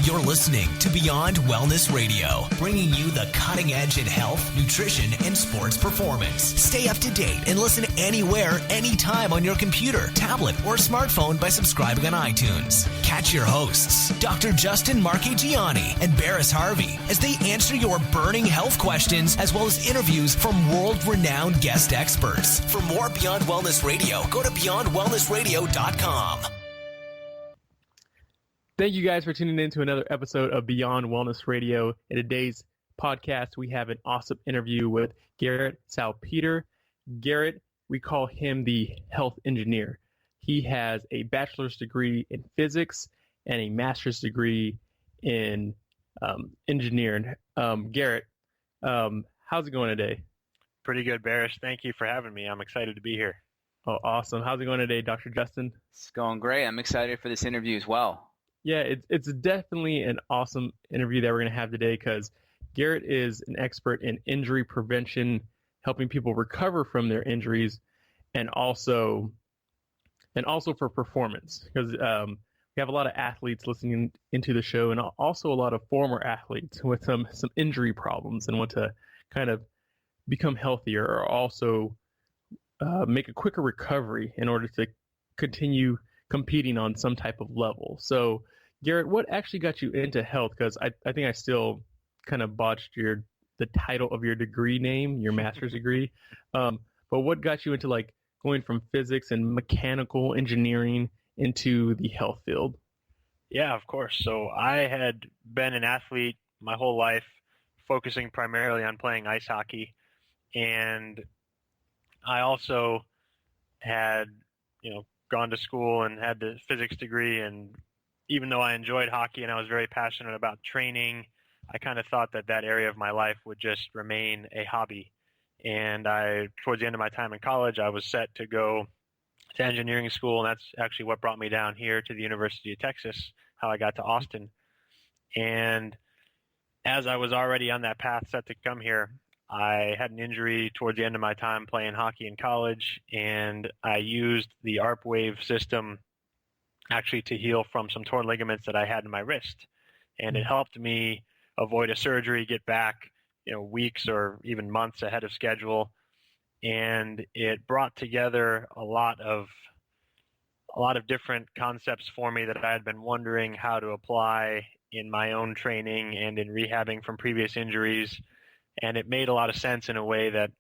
You're listening to Beyond Wellness Radio, bringing you the cutting edge in health, nutrition, and sports performance. Stay up to date and listen anywhere, anytime on your computer, tablet, or smartphone by subscribing on iTunes. Catch your hosts, Dr. Justin Marchegiani and Barris Harvey, as they answer your burning health questions as well as interviews from world-renowned guest experts. For more Beyond Wellness Radio, go to beyondwellnessradio.com. Thank you guys for tuning in to another episode of Beyond Wellness Radio. In today's podcast, we have an awesome interview with Garrett Salpeter. Garrett, we call him the health engineer. He has a bachelor's degree in physics and a master's degree in engineering. Garrett, how's it going today? Pretty good, Barris. Thank you for having me. I'm excited to be here. Oh, awesome. How's it going today, Dr. Justin? It's going great. I'm excited for this interview as well. Yeah, it's definitely an awesome interview that we're going to have today because Garrett is an expert in injury prevention, helping people recover from their injuries, and also for performance, because we have a lot of athletes listening into the show, and also a lot of former athletes with some injury problems and want to kind of become healthier or also make a quicker recovery in order to continue competing on some type of level. So, Garrett, what actually got you into health? Because I think I still kind of botched the title of your degree name, your master's degree. But what got you into like going from physics and mechanical engineering into the health field? Yeah, of course. So I had been an athlete my whole life, focusing primarily on playing ice hockey. And I also had, gone to school and had the physics degree, and even though I enjoyed hockey and I was very passionate about training, I kind of thought that area of my life would just remain a hobby. And towards the end of my time in college, I was set to go to engineering school, and that's actually what brought me down here to the University of Texas, how I got to Austin. And as I was already on that path set to come here, I had an injury towards the end of my time playing hockey in college, and I used the ARP wave system actually to heal from some torn ligaments that I had in my wrist. And it helped me avoid a surgery, get back, weeks or even months ahead of schedule. And it brought together a lot of different concepts for me that I had been wondering how to apply in my own training and in rehabbing from previous injuries. And it made a lot of sense in a way that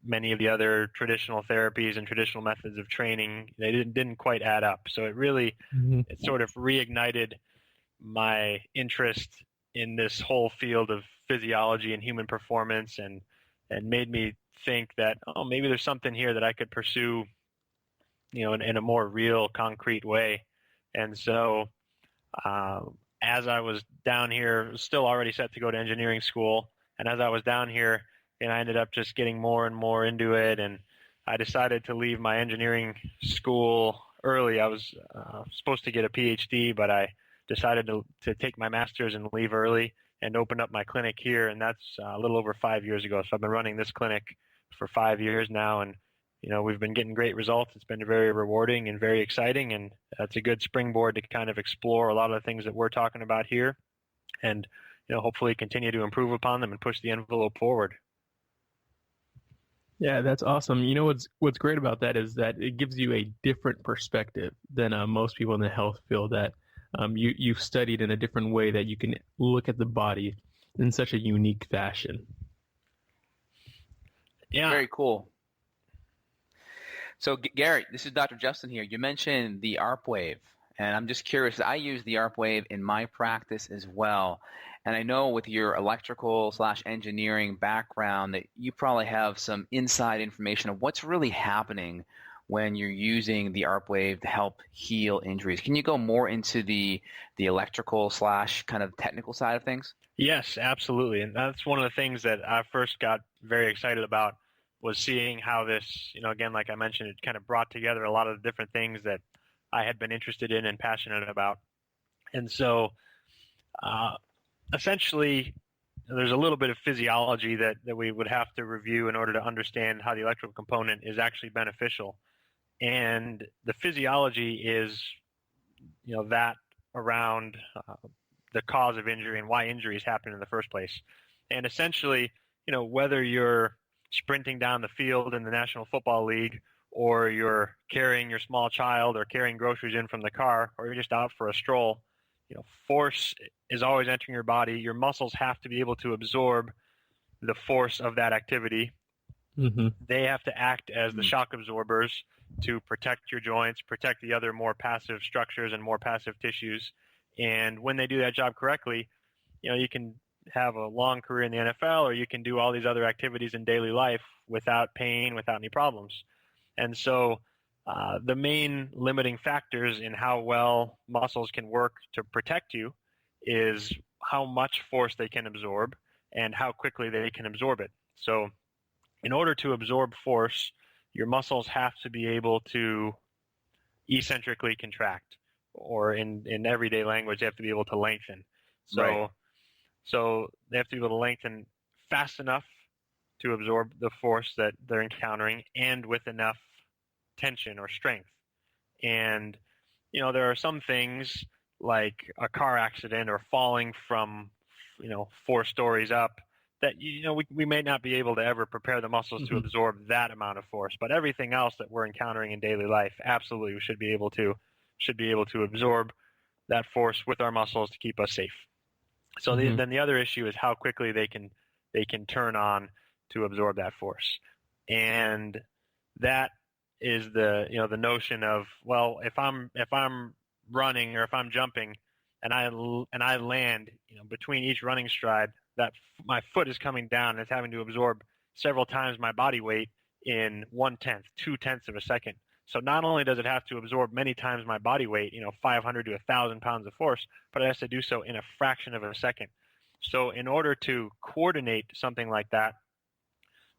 many of the other traditional therapies and traditional methods of training, they didn't quite add up. So it really, it sort of reignited my interest in this whole field of physiology and human performance, and made me think that, maybe there's something here that I could pursue, in a more real, concrete way. And so as I was down here, still already set to go to engineering school, and as I was down here, and I ended up just getting more and more into it, and I decided to leave my engineering school early. I was supposed to get a PhD, but I decided to take my master's and leave early and open up my clinic here, and that's a little over 5 years ago. So I've been running this clinic for 5 years now, and we've been getting great results. It's been very rewarding and very exciting, and it's a good springboard to kind of explore a lot of the things that we're talking about here, and hopefully continue to improve upon them and push the envelope forward. Yeah, that's awesome. What's great about that is that it gives you a different perspective than most people in the health field, that you've studied in a different way, that you can look at the body in such a unique fashion. Yeah. Very cool. So, Garrett, this is Dr. Justin here. You mentioned the ARP wave, and I'm just curious. I use the ARP wave in my practice as well. And I know with your electrical/engineering background that you probably have some inside information of what's really happening when you're using the ARP wave to help heal injuries. Can you go more into the electrical / kind of technical side of things? Yes, absolutely. And that's one of the things that I first got very excited about, was seeing how this, again, like I mentioned, it kind of brought together a lot of the different things that I had been interested in and passionate about. And so essentially, there's a little bit of physiology that we would have to review in order to understand how the electrical component is actually beneficial. And the physiology is, that around the cause of injury and why injuries happen in the first place. And essentially, whether you're sprinting down the field in the National Football League, or you're carrying your small child, or carrying groceries in from the car, or you're just out for a stroll, force is always entering your body. Your muscles have to be able to absorb the force of that activity. Mm-hmm. They have to act as the shock absorbers to protect your joints, protect the other more passive structures and more passive tissues. And when they do that job correctly, you can have a long career in the NFL, or you can do all these other activities in daily life without pain, without any problems. And so the main limiting factors in how well muscles can work to protect you is how much force they can absorb and how quickly they can absorb it. So in order to absorb force, your muscles have to be able to eccentrically contract, or in everyday language, they have to be able to lengthen. So they have to be able to lengthen fast enough to absorb the force that they're encountering, and with enough tension or strength. And there are some things like a car accident or falling from 4 stories up that we may not be able to ever prepare the muscles to absorb that amount of force, but everything else that we're encountering in daily life, absolutely we should be able to absorb that force with our muscles to keep us safe. So then the other issue is how quickly they can turn on to absorb that force. And that is the notion of, well, if I'm running or if I'm jumping and I land, between each running stride, that my foot is coming down and it's having to absorb several times my body weight in 1/10, 2/10 of a second. So not only does it have to absorb many times my body weight, 500 to 1,000 pounds of force, but it has to do so in a fraction of a second. So in order to coordinate something like that,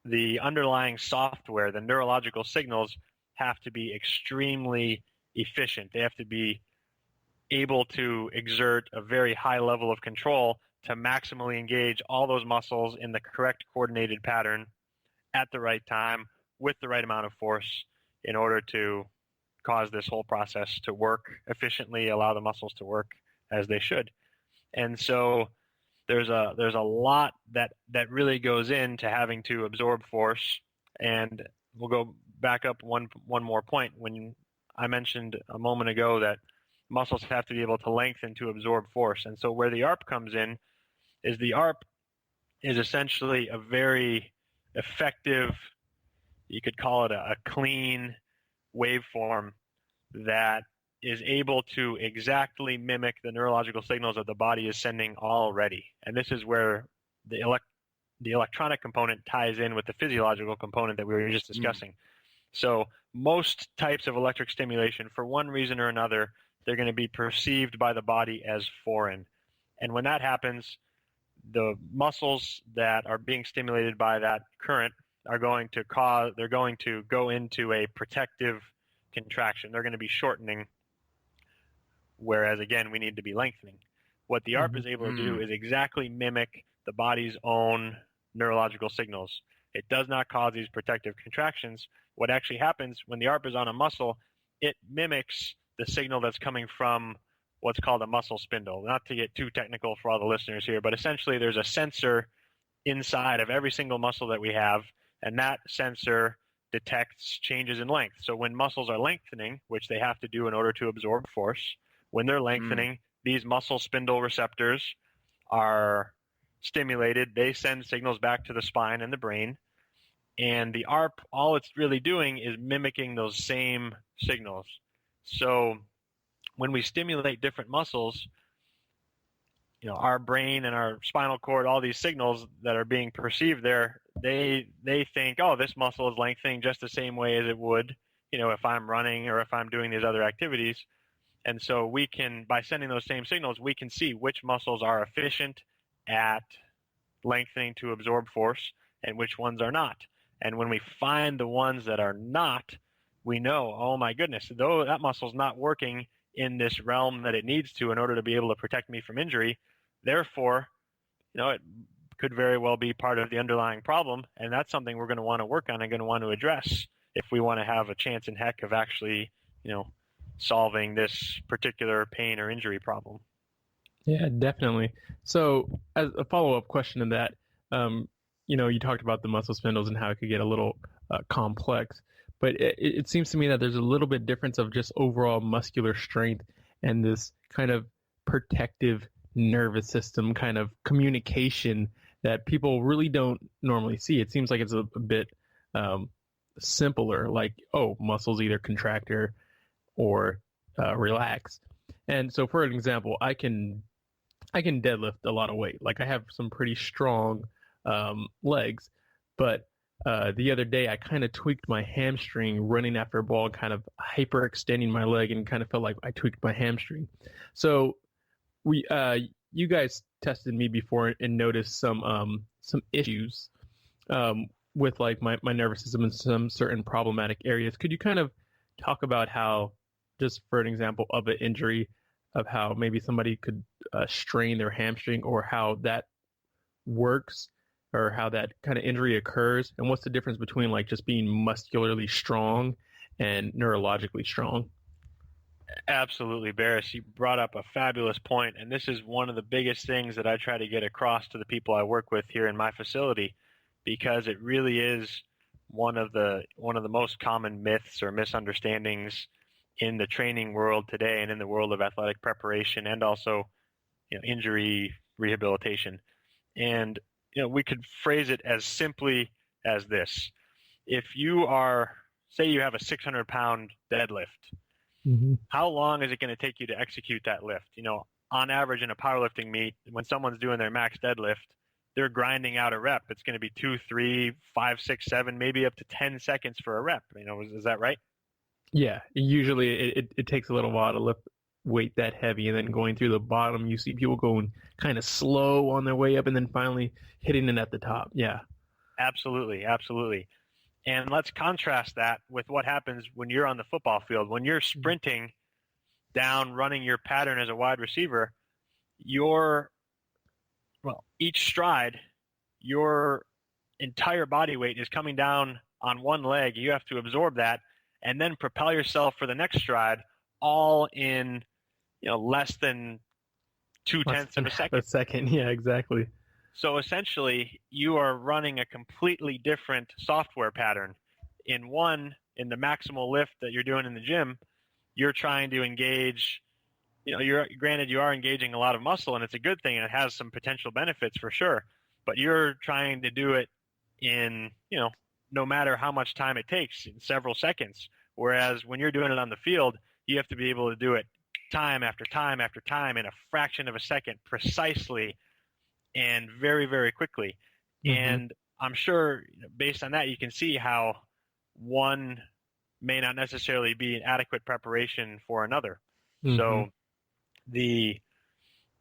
the underlying software, the neurological signals, have to be extremely efficient. They have to be able to exert a very high level of control to maximally engage all those muscles in the correct coordinated pattern at the right time with the right amount of force in order to cause this whole process to work efficiently, allow the muscles to work as they should. And so there's a lot that really goes into having to absorb force. And we'll go back up one more point. When I mentioned a moment ago that muscles have to be able to lengthen to absorb force. And so where the ARP comes in is the ARP is essentially a very effective, you could call it a clean waveform that is able to exactly mimic the neurological signals that the body is sending already. And this is where the electronic component ties in with the physiological component that we were just discussing. So most types of electric stimulation, for one reason or another, they're going to be perceived by the body as foreign. And when that happens, the muscles that are being stimulated by that current they're going to go into a protective contraction. They're going to be shortening, whereas, again, we need to be lengthening. What the ARP is able to do is exactly mimic the body's own neurological signals. It does not cause these protective contractions. What actually happens when the ARP is on a muscle, it mimics the signal that's coming from what's called a muscle spindle. Not to get too technical for all the listeners here, but essentially there's a sensor inside of every single muscle that we have, and that sensor detects changes in length. So when muscles are lengthening, which they have to do in order to absorb force, when they're lengthening, these muscle spindle receptors are stimulated. They send signals back to the spine and the brain. And the ARP, all it's really doing is mimicking those same signals. So when we stimulate different muscles, our brain and our spinal cord, all these signals that are being perceived there, they think, oh, this muscle is lengthening just the same way as it would, if I'm running or if I'm doing these other activities. And so we can, by sending those same signals, we can see which muscles are efficient at lengthening to absorb force and which ones are not. And when we find the ones that are not, we know, oh my goodness, though that muscle's not working in this realm that it needs to in order to be able to protect me from injury. Therefore, it could very well be part of the underlying problem, and that's something we're going to want to work on and going to want to address if we want to have a chance in heck of actually, solving this particular pain or injury problem. Yeah, definitely. So as a follow-up question to that, you talked about the muscle spindles and how it could get a little complex, but it seems to me that there's a little bit difference of just overall muscular strength and this kind of protective nervous system kind of communication that people really don't normally see. It seems like it's a bit simpler, like, oh, muscles either contract or relax. And so, for an example, I can deadlift a lot of weight. Like I have some pretty strong legs, but the other day I kind of tweaked my hamstring running after a ball, kind of hyperextending my leg, and kind of felt like I tweaked my hamstring. So you guys tested me before and noticed some issues with like my nervous system in some certain problematic areas. Could you kind of talk about how, just for an example of an injury, of how maybe somebody could strain their hamstring, or how that works, or how that kind of injury occurs, and what's the difference between like just being muscularly strong and neurologically strong? Absolutely, Barris. You brought up a fabulous point, and this is one of the biggest things that I try to get across to the people I work with here in my facility, because it really is one of the most common myths or misunderstandings in the training world today, and in the world of athletic preparation, and also injury rehabilitation. And we could phrase it as simply as this: if you say you have a 600-pound deadlift, how long is it going to take you to execute that lift? On average in a powerlifting meet, when someone's doing their max deadlift, they're grinding out a rep. It's going to be 2, 3, 5, 6, 7, maybe up to 10 seconds for a rep. Is that right? Yeah, usually it takes a little while to lift weight that heavy, and then going through the bottom, you see people going kind of slow on their way up, and then finally hitting it at the top. Yeah, absolutely. And let's contrast that with what happens when you're on the football field. When you're sprinting down, running your pattern as a wide receiver, each stride, your entire body weight is coming down on one leg. You have to absorb that and then propel yourself for the next stride, all in less than 0.2 of a second. Yeah, exactly. So essentially, you are running a completely different software pattern. In the maximal lift that you're doing in the gym, you're trying to engage. You are engaging a lot of muscle, and it's a good thing, and it has some potential benefits for sure. But you're trying to do it in no matter how much time it takes, in several seconds. Whereas when you're doing it on the field, you have to be able to do it time after time after time in a fraction of a second, precisely and very, very quickly. And I'm sure based on that, you can see how one may not necessarily be an adequate preparation for another. So the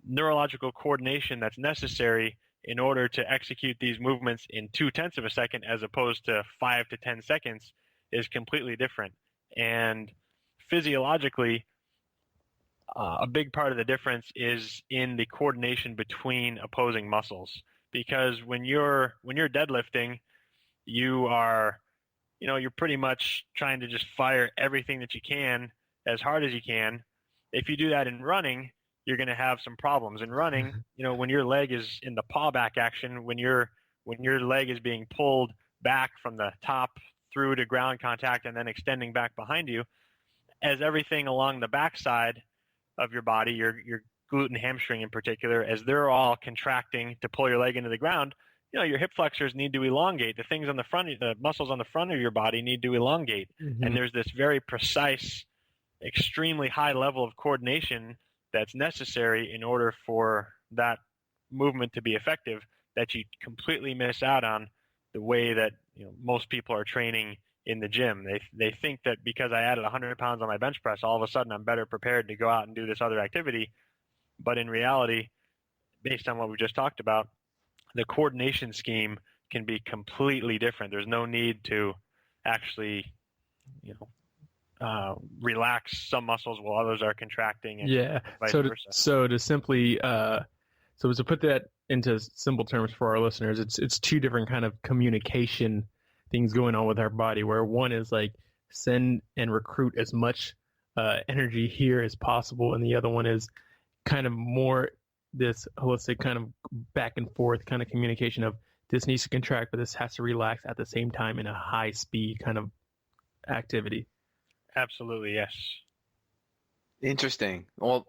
neurological coordination that's necessary in order to execute these movements in 0.2 of a second as opposed to 5 to 10 seconds is completely different. And physiologically, a big part of the difference is in the coordination between opposing muscles. Because when you're deadlifting, you're pretty much trying to just fire everything that you can as hard as you can. If you do that in running, you're going to have some problems. In running, when your leg is in the paw back action, when your leg is being pulled back from the top through to ground contact and then extending back behind you, as everything along the backside of your body, your glute and hamstring in particular, as they're all contracting to pull your leg into the ground, your hip flexors need to elongate. The things on the front, the muscles on the front of your body need to elongate. And there's this very precise, extremely high level of coordination that's necessary in order for that movement to be effective, that you completely miss out on the way that most people are training in the gym. They think that because I added 100 pounds on my bench press, all of a sudden I'm better prepared to go out and do this other activity. But in reality, based on what we just talked about, the coordination scheme can be completely different. There's no need to actually, relax some muscles while others are contracting. And vice versa. So to put that into simple terms for our listeners, it's two different kind of communication things going on with our body, where one is like send and recruit as much energy here as possible, and the other one is kind of more this holistic kind of back and forth kind of communication of this needs to contract, but this has to relax at the same time in a high speed kind of activity. Absolutely, yes. Interesting. Well,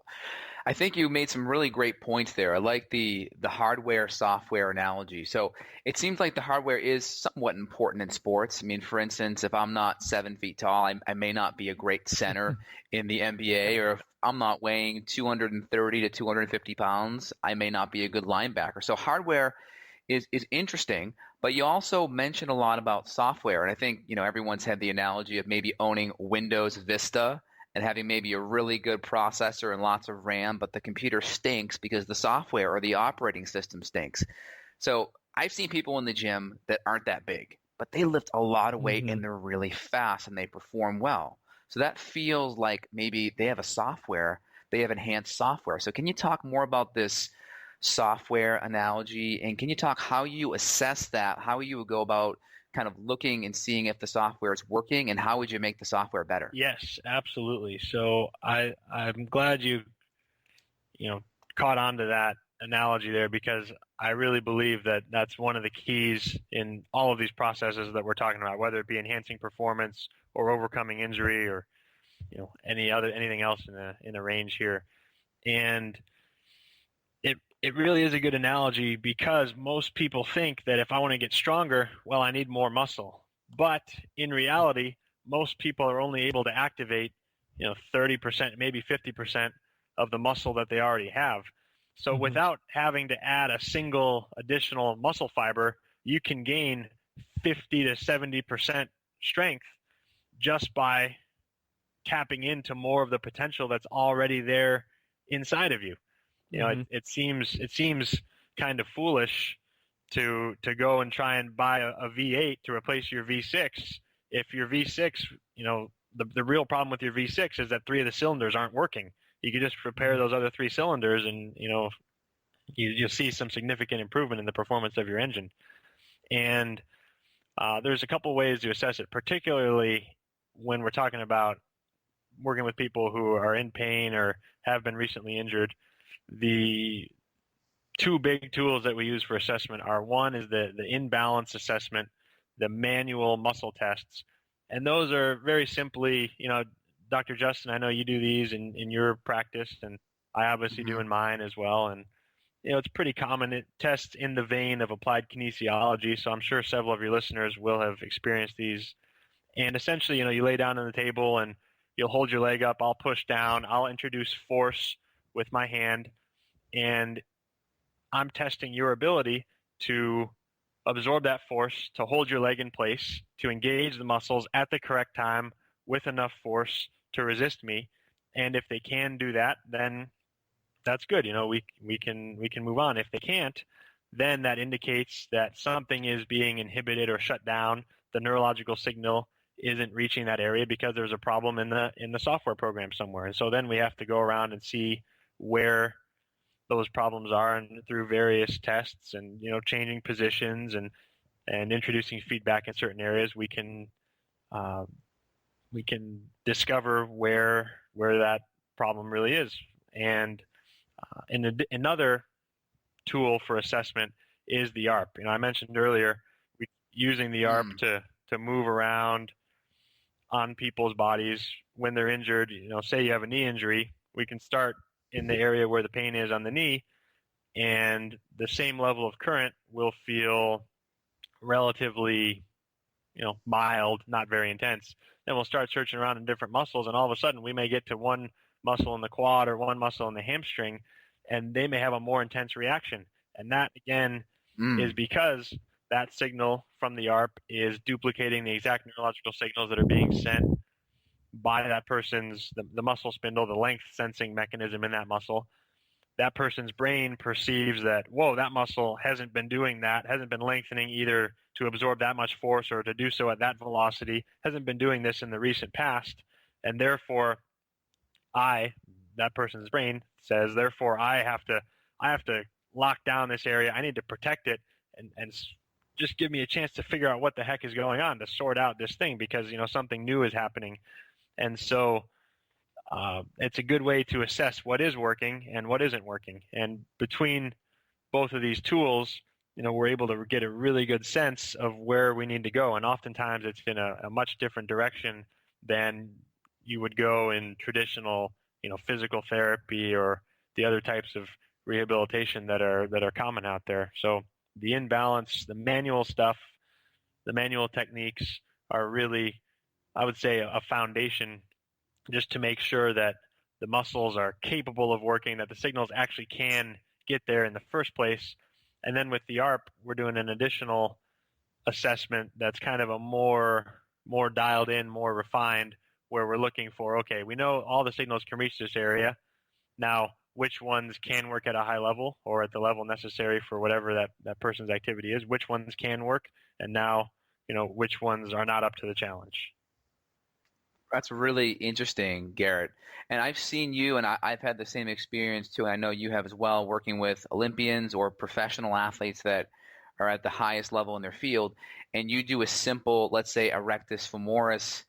I think you made some really great points there. I like the hardware software analogy. So it seems like the hardware is somewhat important in sports. I mean, for instance, if I'm not 7 feet tall, I may not be a great center in the NBA, or if I'm not weighing 230 to 250 pounds, I may not be a good linebacker. So hardware is interesting, but you also mentioned a lot about software. And I think, everyone's had the analogy of maybe owning Windows Vista and having maybe a really good processor and lots of RAM, but the computer stinks because the software or the operating system stinks. So I've seen people in the gym that aren't that big, but they lift a lot of weight and they're really fast and they perform well. So that feels like maybe they have they have enhanced software. So can you talk more about this software analogy, and can you talk how you assess that, how you would go about kind of looking and seeing if the software is working, and how would you make the software better? Yes, absolutely. So I'm glad you caught on to that analogy there, because I really believe that that's one of the keys in all of these processes that we're talking about, whether it be enhancing performance or overcoming injury or anything else in the range here. And it really is a good analogy, because most people think that if I want to get stronger, well, I need more muscle. But in reality, most people are only able to activate 30%, maybe 50% of the muscle that they already have. So without having to add a single additional muscle fiber, you can gain 50 to 70% strength just by tapping into more of the potential that's already there inside of you. It seems kind of foolish to go and try and buy a V8 to replace your V6. If your V6, the real problem with your V6 is that 3 of the cylinders aren't working. You can just repair those other 3 cylinders, and you'll see some significant improvement in the performance of your engine. And there's a couple ways to assess it, particularly when we're talking about working with people who are in pain or have been recently injured. The 2 big tools that we use for assessment are, one is the imbalance assessment, the manual muscle tests. And those are very simply, Dr. Justin, I know you do these in your practice, and I obviously do in mine as well. And, it's pretty common. It tests in the vein of applied kinesiology. So I'm sure several of your listeners will have experienced these. And essentially, you lay down on the table and you'll hold your leg up. I'll push down. I'll introduce force with my hand, and I'm testing your ability to absorb that force, to hold your leg in place, to engage the muscles at the correct time with enough force to resist me. And if they can do that, then that's good. We can move on. If they can't, then that indicates that something is being inhibited or shut down. The neurological signal isn't reaching that area because there's a problem in the software program somewhere. And so then we have to go around and see where those problems are, and through various tests and changing positions and introducing feedback in certain areas, we can discover where that problem really is. And another tool for assessment is the ARP. I mentioned earlier using the ARP to move around on people's bodies when they're injured. Say you have a knee injury, we can start in the area where the pain is on the knee, and the same level of current will feel relatively, mild, not very intense. Then we'll start searching around in different muscles, and all of a sudden we may get to one muscle in the quad or one muscle in the hamstring, and they may have a more intense reaction. And that, again, is because that signal from the ARP is duplicating the exact neurological signals that are being sent by that person's, the muscle spindle, the length sensing mechanism in that muscle. That person's brain perceives that, whoa, that muscle hasn't been doing that, hasn't been lengthening either to absorb that much force or to do so at that velocity, hasn't been doing this in the recent past. And therefore, that person's brain says, therefore, I have to lock down this area. I need to protect it and just give me a chance to figure out what the heck is going on, to sort out this thing, because, something new is happening. And so it's a good way to assess what is working and what isn't working. And between both of these tools, we're able to get a really good sense of where we need to go. And oftentimes it's in a much different direction than you would go in traditional, physical therapy or the other types of rehabilitation that are common out there. So the imbalance, the manual stuff, the manual techniques are really, I would say, a foundation just to make sure that the muscles are capable of working, that the signals actually can get there in the first place. And then with the ARP, we're doing an additional assessment that's kind of a more dialed in, more refined, where we're looking for, okay, we know all the signals can reach this area. Now, which ones can work at a high level or at the level necessary for whatever that person's activity is, which ones can work, and now, which ones are not up to the challenge. That's really interesting, Garrett. And I've seen you, and I've had the same experience too, and I know you have as well, working with Olympians or professional athletes that are at the highest level in their field, and you do a simple, let's say, a rectus femoris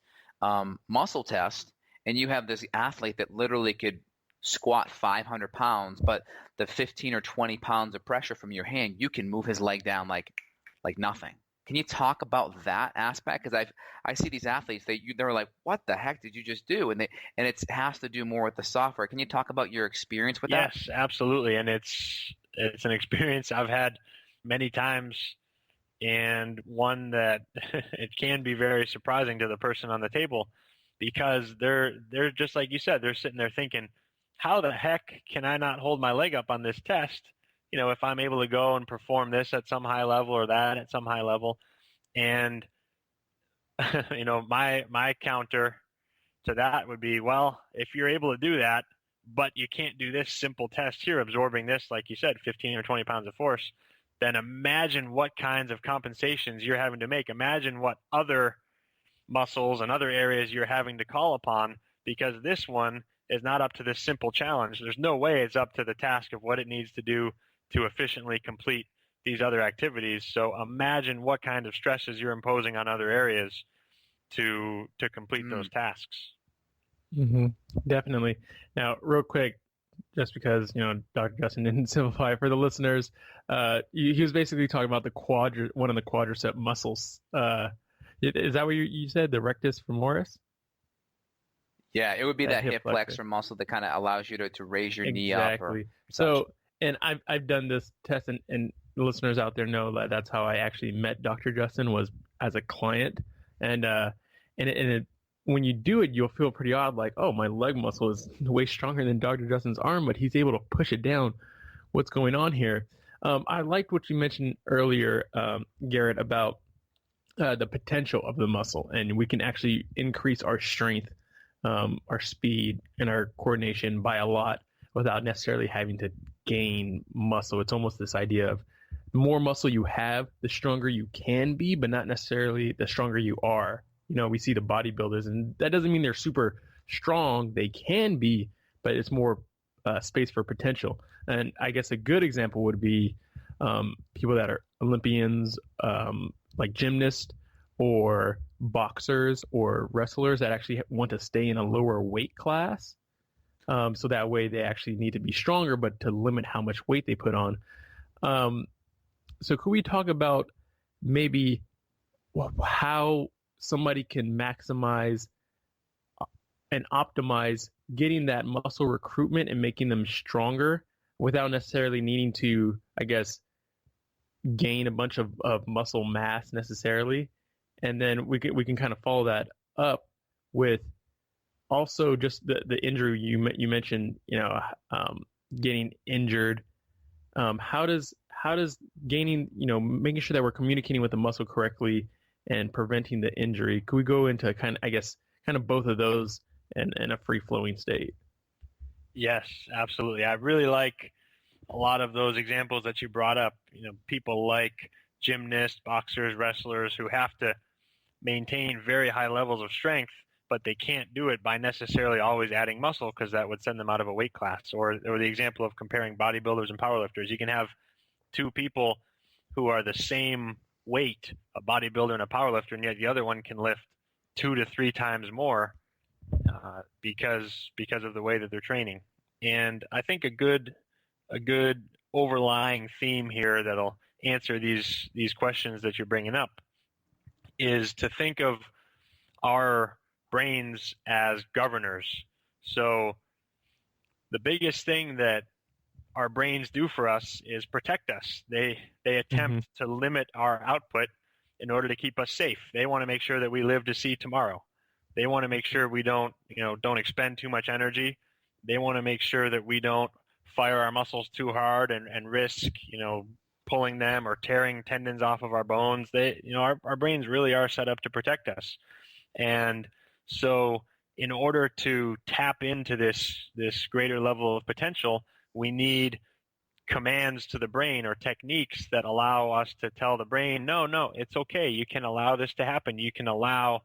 muscle test, and you have this athlete that literally could squat 500 pounds, but the 15 or 20 pounds of pressure from your hand, you can move his leg down like nothing. Can you talk about that aspect? Because I see these athletes, they're like, what the heck did you just do? And it has to do more with the software. Can you talk about your experience with that? Yes, absolutely. And it's an experience I've had many times, and one that it can be very surprising to the person on the table, because they're just like you said, they're sitting there thinking, how the heck can I not hold my leg up on this test? If I'm able to go and perform this at some high level or that at some high level. And, my counter to that would be, well, if you're able to do that, but you can't do this simple test here, absorbing this, like you said, 15 or 20 pounds of force, then imagine what kinds of compensations you're having to make. Imagine what other muscles and other areas you're having to call upon, because this one is not up to this simple challenge. There's no way it's up to the task of what it needs to do to efficiently complete these other activities. So imagine what kind of stresses you're imposing on other areas to complete those tasks. Mm-hmm. Definitely. Now, real quick, just because Dr. Justin didn't simplify it for the listeners, he was basically talking about one of the quadricep muscles. Is that what you said? The rectus femoris? Yeah, it would be that hip flexor muscle that kind of allows you to raise your knee up. Exactly. So, and I've done this test, and the listeners out there know that that's how I actually met Dr. Justin, was as a client. And when you do it, you'll feel pretty odd, like, oh, my leg muscle is way stronger than Dr. Justin's arm, but he's able to push it down. What's going on here? I liked what you mentioned earlier, Garrett, about the potential of the muscle, and we can actually increase our strength, our speed, and our coordination by a lot without necessarily having to gain muscle. It's almost this idea of the more muscle you have, the stronger you can be, but not necessarily the stronger you are. We see the bodybuilders, and that doesn't mean they're super strong. They can be, but it's more space for potential. And I guess a good example would be people that are Olympians, like gymnasts or boxers or wrestlers that actually want to stay in a lower weight class. So that way they actually need to be stronger, but to limit how much weight they put on. So could we talk about maybe how somebody can maximize and optimize getting that muscle recruitment and making them stronger without necessarily needing to, I guess, gain a bunch of muscle mass necessarily? And then we can kind of follow that up with also just the injury you mentioned, getting injured. How does gaining, making sure that we're communicating with the muscle correctly and preventing the injury? Could we go into kind of both of those in a free flowing state? Yes, absolutely. I really like a lot of those examples that you brought up. People like gymnasts, boxers, wrestlers who have to maintain very high levels of strength, but they can't do it by necessarily always adding muscle, because that would send them out of a weight class. Or the example of comparing bodybuilders and powerlifters. You can have two people who are the same weight, a bodybuilder and a powerlifter, and yet the other one can lift 2 to 3 times more. because of the way that they're training. And I think a good overlying theme here that'll answer these questions that you're bringing up is to think of our brains as governors. So the biggest thing that our brains do for us is protect us. They attempt to limit our output in order to keep us safe. They want to make sure that we live to see tomorrow. They want to make sure we don't expend too much energy. They want to make sure that we don't fire our muscles too hard and risk, pulling them or tearing tendons off of our bones. Our brains really are set up to protect us. And so in order to tap into this greater level of potential, we need commands to the brain or techniques that allow us to tell the brain, no, it's okay. You can allow this to happen. You can allow,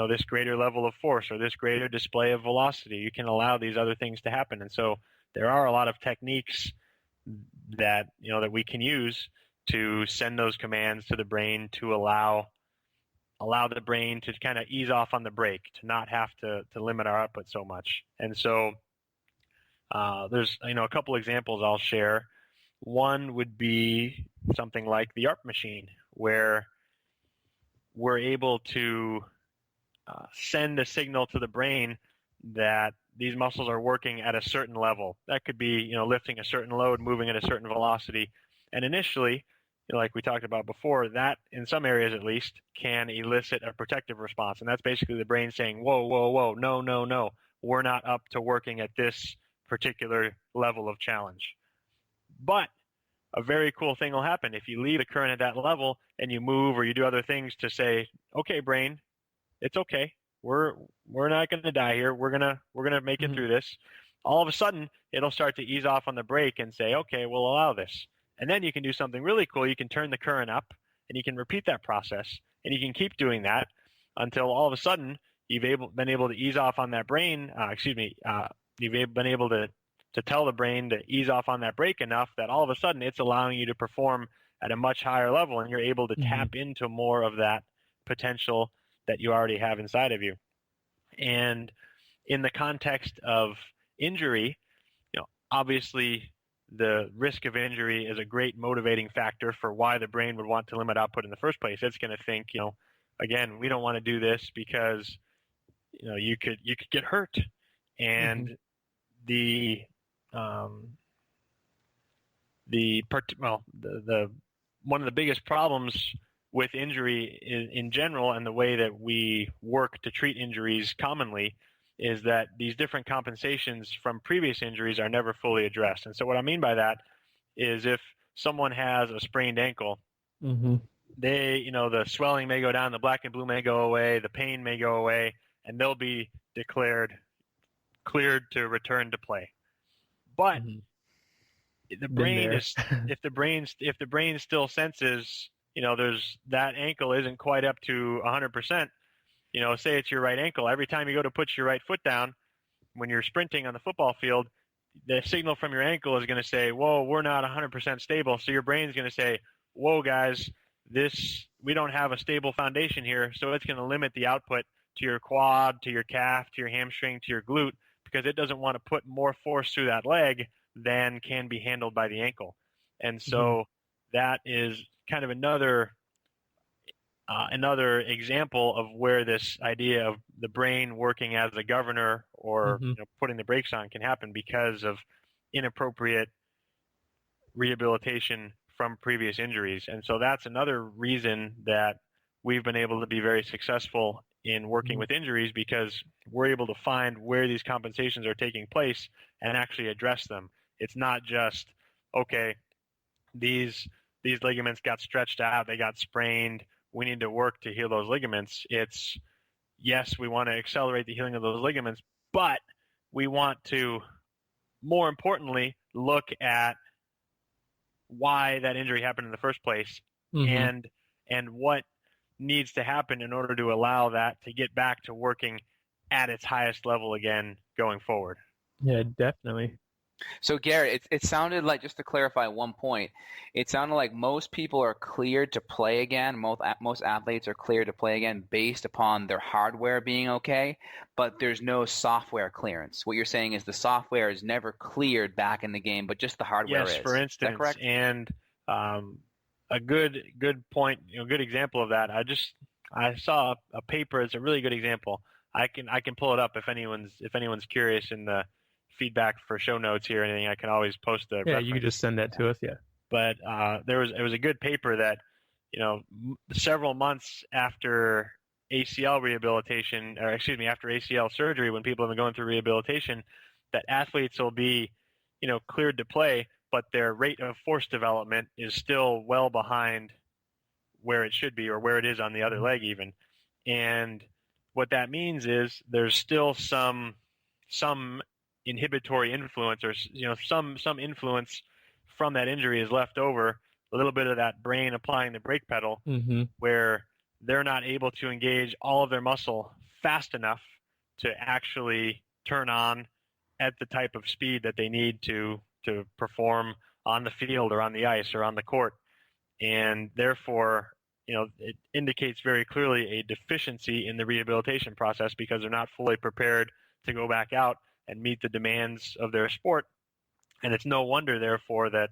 this greater level of force or this greater display of velocity. You can allow these other things to happen. And so there are a lot of techniques that, that we can use to send those commands to the brain to allow the brain to kind of ease off on the brake, to not have to limit our output so much. And so there's a couple examples I'll share. One would be something like the ARP machine, where we're able to send a signal to the brain that these muscles are working at a certain level. That could be lifting a certain load, moving at a certain velocity. And initially, like we talked about before, that in some areas at least can elicit a protective response. And that's basically the brain saying, whoa, no, we're not up to working at this particular level of challenge. But a very cool thing will happen if you leave the current at that level and you move or you do other things to say, okay, brain, it's okay. We're not going to die here. We're gonna make it through this. All of a sudden, it'll start to ease off on the brake and say, okay, we'll allow this. And then you can do something really cool. You can turn the current up, and you can repeat that process, and you can keep doing that until all of a sudden you've been able to ease off on that brain. You've been able to tell the brain to ease off on that brake enough that all of a sudden it's allowing you to perform at a much higher level, and you're able to tap into more of that potential that you already have inside of you. And in the context of injury, obviously the risk of injury is a great motivating factor for why the brain would want to limit output in the first place. It's going to think, again, we don't want to do this because, you could get hurt. And the one of the biggest problems with injury in general, and the way that we work to treat injuries commonly, is that these different compensations from previous injuries are never fully addressed. And so what I mean by that is if someone has a sprained ankle, they, the swelling may go down, the black and blue may go away, the pain may go away, and they'll be cleared to return to play. But the brain is, if the brain still senses, there's that ankle isn't quite up to 100%. Say it's your right ankle. Every time you go to put your right foot down, when you're sprinting on the football field, the signal from your ankle is going to say, whoa, we're not 100% stable. So your brain's going to say, whoa, guys, we don't have a stable foundation here. So it's going to limit the output to your quad, to your calf, to your hamstring, to your glute, because it doesn't want to put more force through that leg than can be handled by the ankle. And so that is kind of another example of where this idea of the brain working as a governor or putting the brakes on can happen because of inappropriate rehabilitation from previous injuries. And so that's another reason that we've been able to be very successful in working with injuries, because we're able to find where these compensations are taking place and actually address them. It's not just, okay, these ligaments got stretched out, they got sprained, we need to work to heal those ligaments. It's, yes, we want to accelerate the healing of those ligaments, but we want to, more importantly, look at why that injury happened in the first place and what needs to happen in order to allow that to get back to working at its highest level again going forward. Yeah, definitely. So Garrett, it sounded like, just to clarify one point, it sounded like most people are cleared to play again. Most athletes are cleared to play again based upon their hardware being okay, but there's no software clearance. What you're saying is the software is never cleared back in the game, but just the hardware Yes, is. for Is instance, that correct? and a good point, good example of that. I saw a paper. It's a really good example. I can pull it up if anyone's curious in the feedback for show notes here or anything. I can always post the Yeah, reference. you can just send that to us. Yeah. But it was a good paper that, several months after ACL rehabilitation, or excuse me, after ACL surgery, when people have been going through rehabilitation, that athletes will be, cleared to play, but their rate of force development is still well behind where it should be, or where it is on the other leg even. And what that means is there's still some inhibitory influence, or some influence from that injury is left over, a little bit of that brain applying the brake pedal, where they're not able to engage all of their muscle fast enough to actually turn on at the type of speed that they need to perform on the field or on the ice or on the court. And therefore, it indicates very clearly a deficiency in the rehabilitation process, because they're not fully prepared to go back out and meet the demands of their sport. And it's no wonder, therefore, that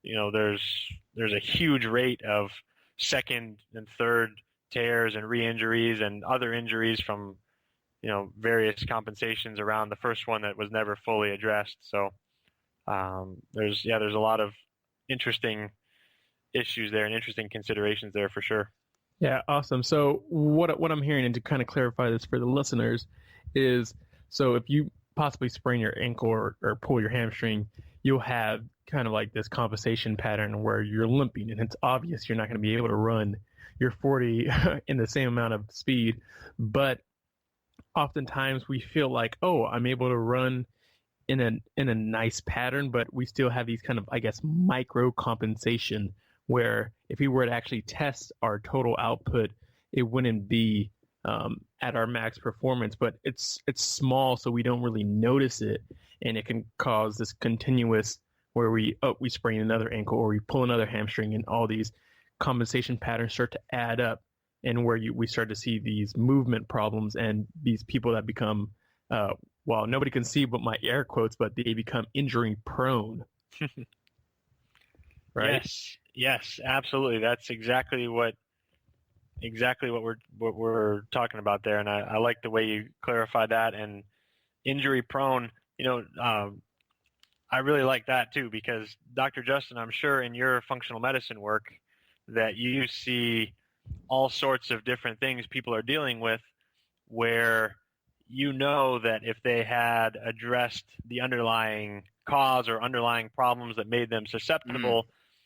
there's a huge rate of second and third tears and re-injuries and other injuries from various compensations around the first one that was never fully addressed. So there's a lot of interesting issues there and interesting considerations there for sure. Yeah, awesome. So what I'm hearing, and to kind of clarify this for the listeners, is so if you possibly sprain your ankle or pull your hamstring, you'll have kind of like this compensation pattern where you're limping, and it's obvious you're not going to be able to run your 40 in the same amount of speed. But oftentimes we feel like, oh, I'm able to run in a nice pattern, but we still have these kind of, I guess, micro compensation, where if we were to actually test our total output, it wouldn't be at our max performance, but it's small, so we don't really notice it, and it can cause this continuous where we sprain another ankle or we pull another hamstring, and all these compensation patterns start to add up, and where we start to see these movement problems and these people that become well, nobody can see but my air quotes, but they become injury prone. Right? Yes, absolutely. That's exactly what we're talking about there, and I like the way you clarify that. And injury prone, I really like that too, because Dr. Justin, I'm sure in your functional medicine work that you see all sorts of different things people are dealing with, where that if they had addressed the underlying cause or underlying problems that made them susceptible,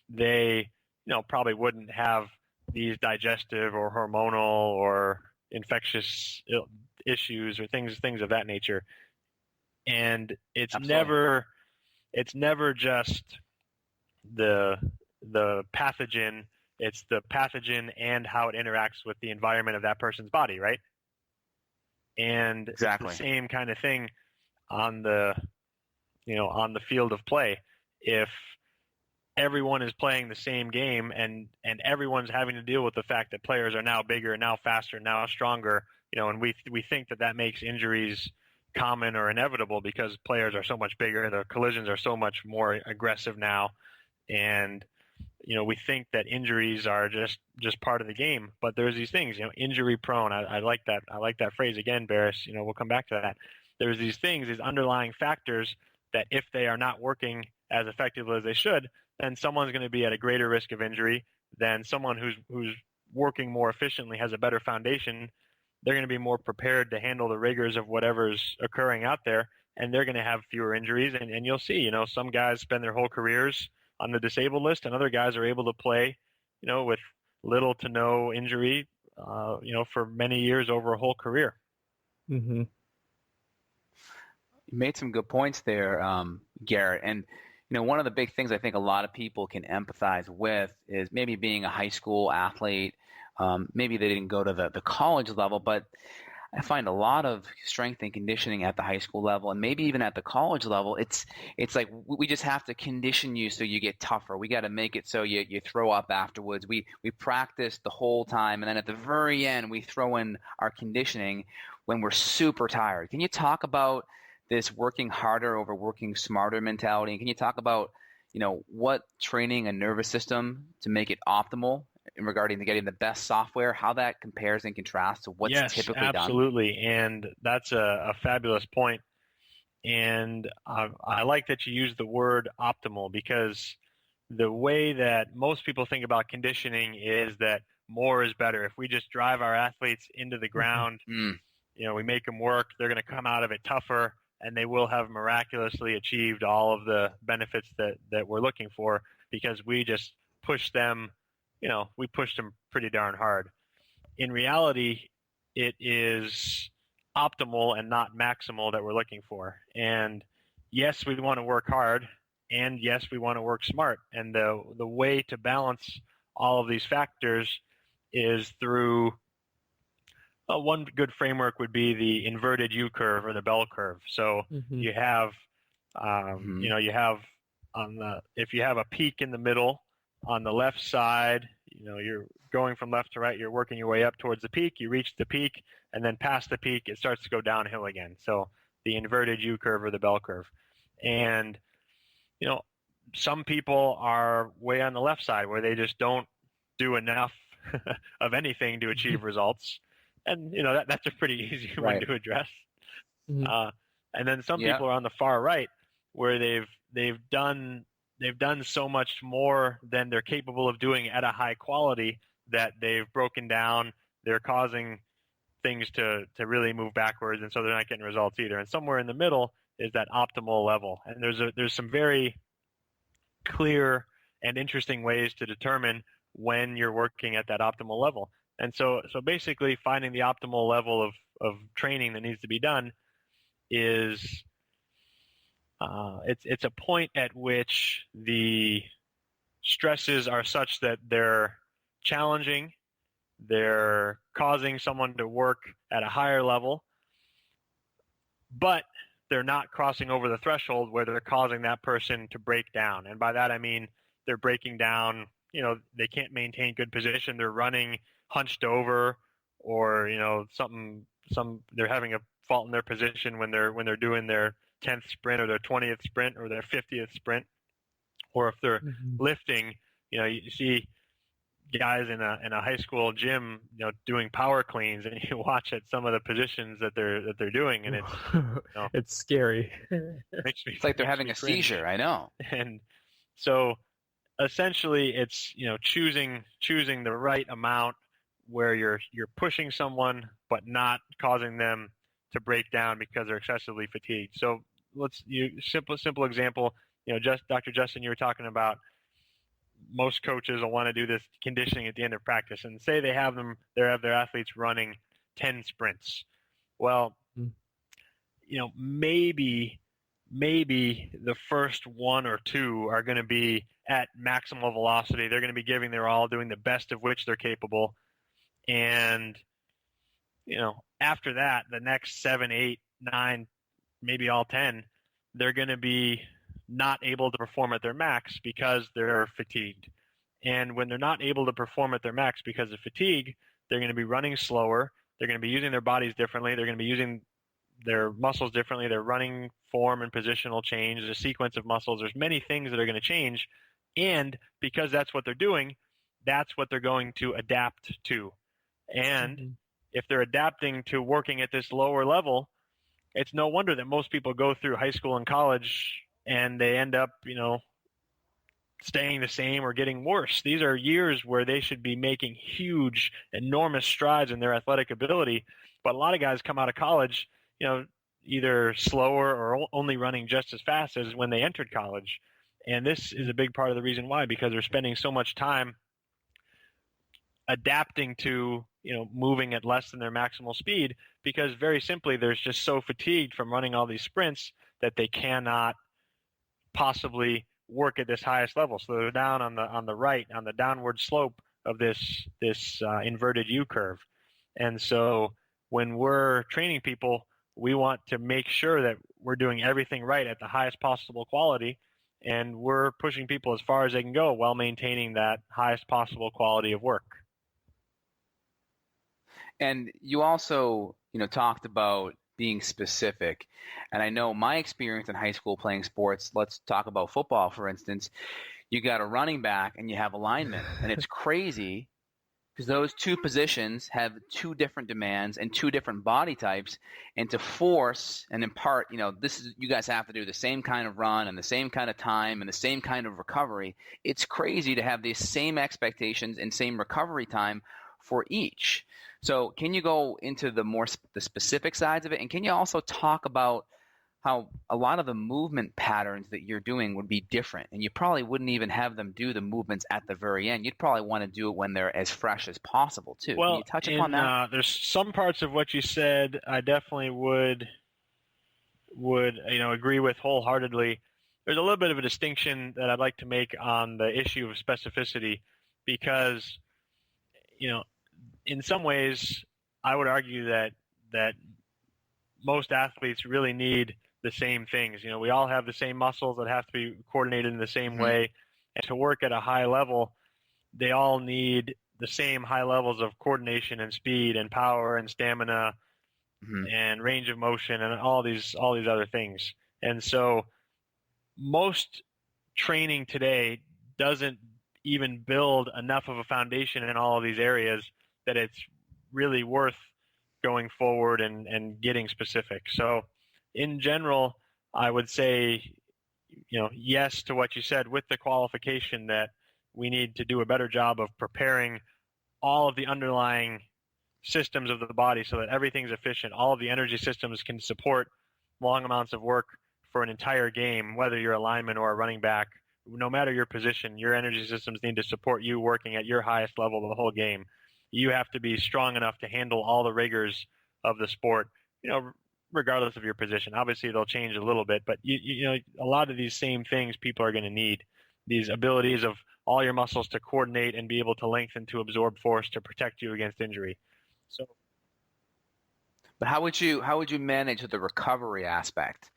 they probably wouldn't have these digestive or hormonal or infectious issues or things of that nature. And it's Absolutely. never just the pathogen, it's the pathogen and how it interacts with the environment of that person's body, right? And Exactly. It's the same kind of thing on the field of play. If everyone is playing the same game and everyone's having to deal with the fact that players are now bigger, now faster, now stronger, and we think that makes injuries common or inevitable because players are so much bigger, the collisions are so much more aggressive now, and we think that injuries are just part of the game. But there's these things, injury prone. I like that. I like that phrase again, Barris. We'll come back to that. There's these things, these underlying factors that if they are not working as effectively as they should, then someone's going to be at a greater risk of injury than someone who's working more efficiently, has a better foundation. They're going to be more prepared to handle the rigors of whatever's occurring out there, and they're going to have fewer injuries. And you'll see, some guys spend their whole careers on the disabled list, and other guys are able to play, with little to no injury, for many years over a whole career. Mm-hmm. You made some good points there, Garrett. And, one of the big things I think a lot of people can empathize with is maybe being a high school athlete. Maybe they didn't go to the college level, but I find a lot of strength and conditioning at the high school level and maybe even at the college level. It's like we just have to condition you so you get tougher. We got to make it so you throw up afterwards. We practice the whole time, and then at the very end we throw in our conditioning when we're super tired. Can you talk about this working harder over working smarter mentality? And can you talk about, what training a nervous system to make it optimal in regarding to getting the best software, how that compares and contrasts to what's typically done? Yes, absolutely. And that's a fabulous point. And I like that you use the word optimal, because the way that most people think about conditioning is that more is better. If we just drive our athletes into the ground, we make them work, they're going to come out of it tougher, and they will have miraculously achieved all of the benefits that we're looking for, because we just push them, we push them pretty darn hard. In reality, it is optimal and not maximal that we're looking for. And yes, we want to work hard, and yes, we want to work smart. And the way to balance all of these factors is through one good framework would be the inverted U curve or the bell curve. So you have, you have if you have a peak in the middle on the left side, you're going from left to right, you're working your way up towards the peak, you reach the peak, and then past the peak, it starts to go downhill again. So the inverted U curve or the bell curve. And, some people are way on the left side where they just don't do enough of anything to achieve results. And, that's a pretty easy one to address. And then some people are on the far right where they've done so much more than they're capable of doing at a high quality that they've broken down. They're causing things to really move backwards, and so they're not getting results either. And somewhere in the middle is that optimal level. And there's some very clear and interesting ways to determine when you're working at that optimal level. And so basically finding the optimal level of training that needs to be done is it's a point at which the stresses are such that they're challenging, they're causing someone to work at a higher level, but they're not crossing over the threshold where they're causing that person to break down. And by that I mean they're breaking down, they can't maintain good position, they're running hunched over, or they're having a fault in their position when they're doing their 10th sprint or their 20th sprint or their 50th sprint, or if they're lifting, you see guys in a high school gym, doing power cleans, and you watch at some of the positions that they're doing, and it's it's scary. It's like they're having a seizure. I know. And so essentially, it's choosing the right amount where you're pushing someone but not causing them to break down because they're excessively fatigued. So simple example. Dr. Justin, you were talking about most coaches will want to do this conditioning at the end of practice, and say they have their athletes running 10 sprints. Well, maybe the first one or two are going to be at maximal velocity. They're going to be giving their all, doing the best of which they're capable. And, after that, the next 7, 8, 9, maybe all 10, they're going to be not able to perform at their max because they're fatigued. And when they're not able to perform at their max because of fatigue, they're going to be running slower. They're going to be using their bodies differently. They're going to be using their muscles differently. Their running form and positional change, the sequence of muscles. There's many things that are going to change. And because that's what they're doing, that's what they're going to adapt to. And if they're adapting to working at this lower level, it's no wonder that most people go through high school and college and they end up, staying the same or getting worse. These are years where they should be making huge, enormous strides in their athletic ability. But a lot of guys come out of college, either slower or only running just as fast as when they entered college. And this is a big part of the reason why, because they're spending so much time adapting to, moving at less than their maximal speed, because very simply, they're just so fatigued from running all these sprints that they cannot possibly work at this highest level. So they're down on the right, on the downward slope of this inverted U curve. And so when we're training people, we want to make sure that we're doing everything right at the highest possible quality, and we're pushing people as far as they can go while maintaining that highest possible quality of work. And you also, talked about being specific. And I know my experience in high school playing sports, let's talk about football, for instance. You got a running back and you have a lineman. And it's crazy because those two positions have two different demands and two different body types. And to force and impart, you guys have to do the same kind of run and the same kind of time and the same kind of recovery. It's crazy to have these same expectations and same recovery time for each. So can you go into the specific sides of it? And can you also talk about how a lot of the movement patterns that you're doing would be different, and you probably wouldn't even have them do the movements at the very end. You'd probably want to do it when they're as fresh as possible too. Well, can you touch upon that? There's some parts of what you said I definitely would agree with wholeheartedly. There's a little bit of a distinction that I'd like to make on the issue of specificity, because in some ways I would argue that most athletes really need the same things. We all have the same muscles that have to be coordinated in the same way. And to work at a high level, they all need the same high levels of coordination and speed and power and stamina and range of motion and all these other things. And so most training today doesn't even build enough of a foundation in all of these areas that it's really worth going forward and getting specific. So in general, I would say, yes to what you said, with the qualification that we need to do a better job of preparing all of the underlying systems of the body so that everything's efficient. All of the energy systems can support long amounts of work for an entire game, whether you're a lineman or a running back. No matter your position, your energy systems need to support you working at your highest level the whole game. You have to be strong enough to handle all the rigors of the sport, regardless of your position. Obviously, they'll change a little bit, but a lot of these same things people are going to need. These abilities of all your muscles to coordinate and be able to lengthen to absorb force to protect you against injury. So, but how would you manage the recovery aspect?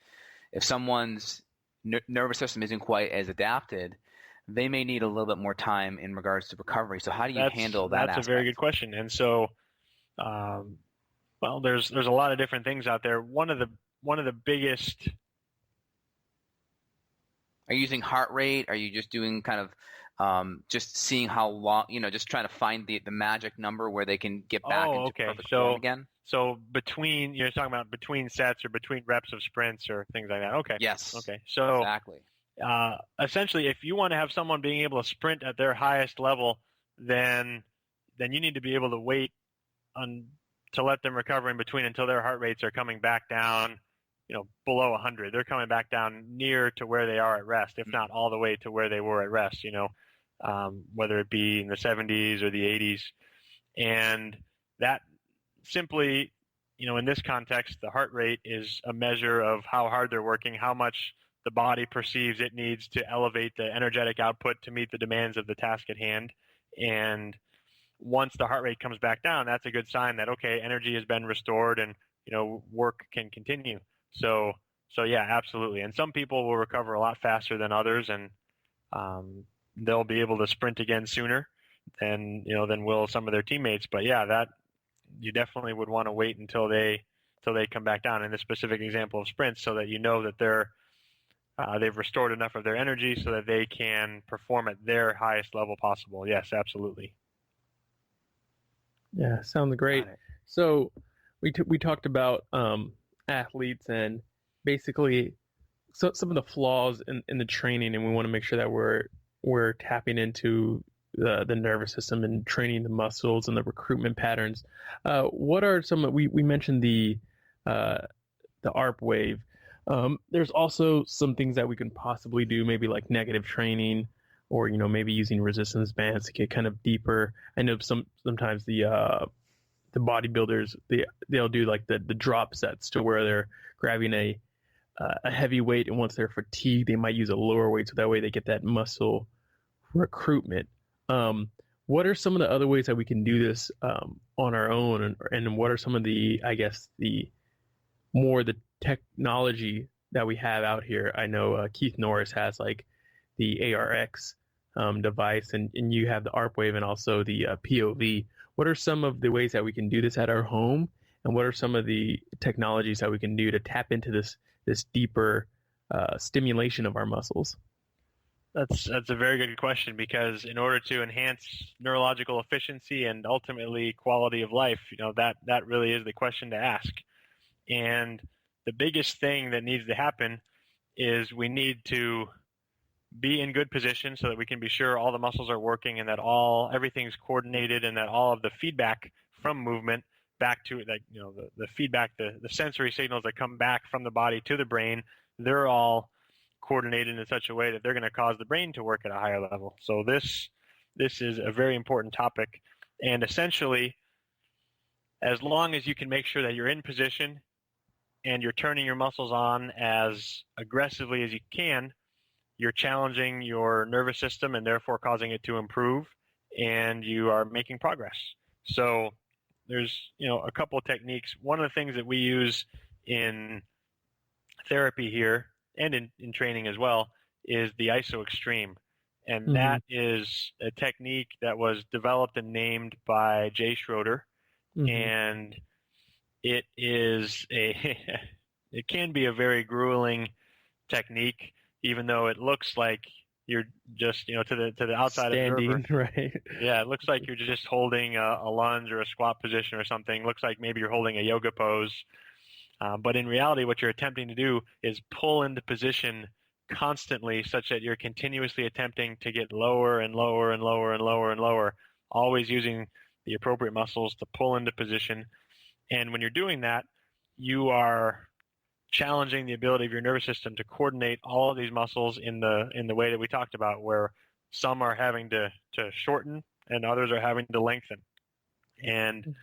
If someone's nervous system isn't quite as adapted, they may need a little bit more time in regards to recovery. So how do you handle that aspect? That's a very good question. And so, there's a lot of different things out there. One of the biggest. Are you using heart rate? Are you just doing kind of just seeing how long? Just trying to find the magic number where they can get back into perfect form again. So you're talking about between sets or between reps of sprints or things like that. Okay. Yes. Okay. So exactly. Essentially, if you want to have someone being able to sprint at their highest level, then you need to be able to wait to let them recover in between until their heart rates are coming back down, below 100. They're coming back down near to where they are at rest, if not all the way to where they were at rest, whether it be in the 70s or the 80s. And that simply, in this context, the heart rate is a measure of how hard they're working, how much the body perceives it needs to elevate the energetic output to meet the demands of the task at hand. And once the heart rate comes back down, that's a good sign that, okay, energy has been restored and, work can continue. So yeah, absolutely. And some people will recover a lot faster than others, and they'll be able to sprint again sooner than will some of their teammates. But yeah, that you definitely would want to wait until they come back down in this specific example of sprints, so that that they've restored enough of their energy so that they can perform at their highest level possible. Yes, absolutely. Yeah, sounds great. So we talked about athletes and basically some of the flaws in the training, and we want to make sure that we're tapping into the nervous system and training the muscles and the recruitment patterns. What are some? We mentioned the ARP wave. There's also some things that we can possibly do, maybe like negative training, or maybe using resistance bands to get kind of deeper. I know sometimes the bodybuilders they'll do like the drop sets to where they're grabbing a heavy weight, and once they're fatigued, they might use a lower weight so that way they get that muscle recruitment. What are some of the other ways that we can do this on our own, and what are some of the, I guess, the technology that we have out here? I know Keith Norris has like the ARX device, and you have the ARPWave and also the POV. What are some of the ways that we can do this at our home, and what are some of the technologies that we can do to tap into this deeper stimulation of our muscles? That's a very good question, because in order to enhance neurological efficiency and ultimately quality of life, that really is the question to ask. And the biggest thing that needs to happen is we need to be in good position so that we can be sure all the muscles are working and that everything's coordinated, and that all of the feedback from movement back to the feedback, the sensory signals that come back from the body to the brain, they're all coordinated in such a way that they're going to cause the brain to work at a higher level. So this is a very important topic. And essentially, as long as you can make sure that you're in position and you're turning your muscles on as aggressively as you can, you're challenging your nervous system and therefore causing it to improve, and you are making progress. So there's a couple of techniques. One of the things that we use in therapy here and in training as well is the ISO Extreme. And that is a technique that was developed and named by Jay Schroeder. And it can be a very grueling technique, even though it looks like you're just, to the outside standing, observer. Right? Yeah, it looks like you're just holding a lunge or a squat position or something. It looks like maybe you're holding a yoga pose. But in reality, what you're attempting to do is pull into position constantly, such that you're continuously attempting to get lower and lower and lower and lower and lower, always using the appropriate muscles to pull into position. And when you're doing that, you are challenging the ability of your nervous system to coordinate all of these muscles in the way that we talked about, where some are having to shorten and others are having to lengthen. And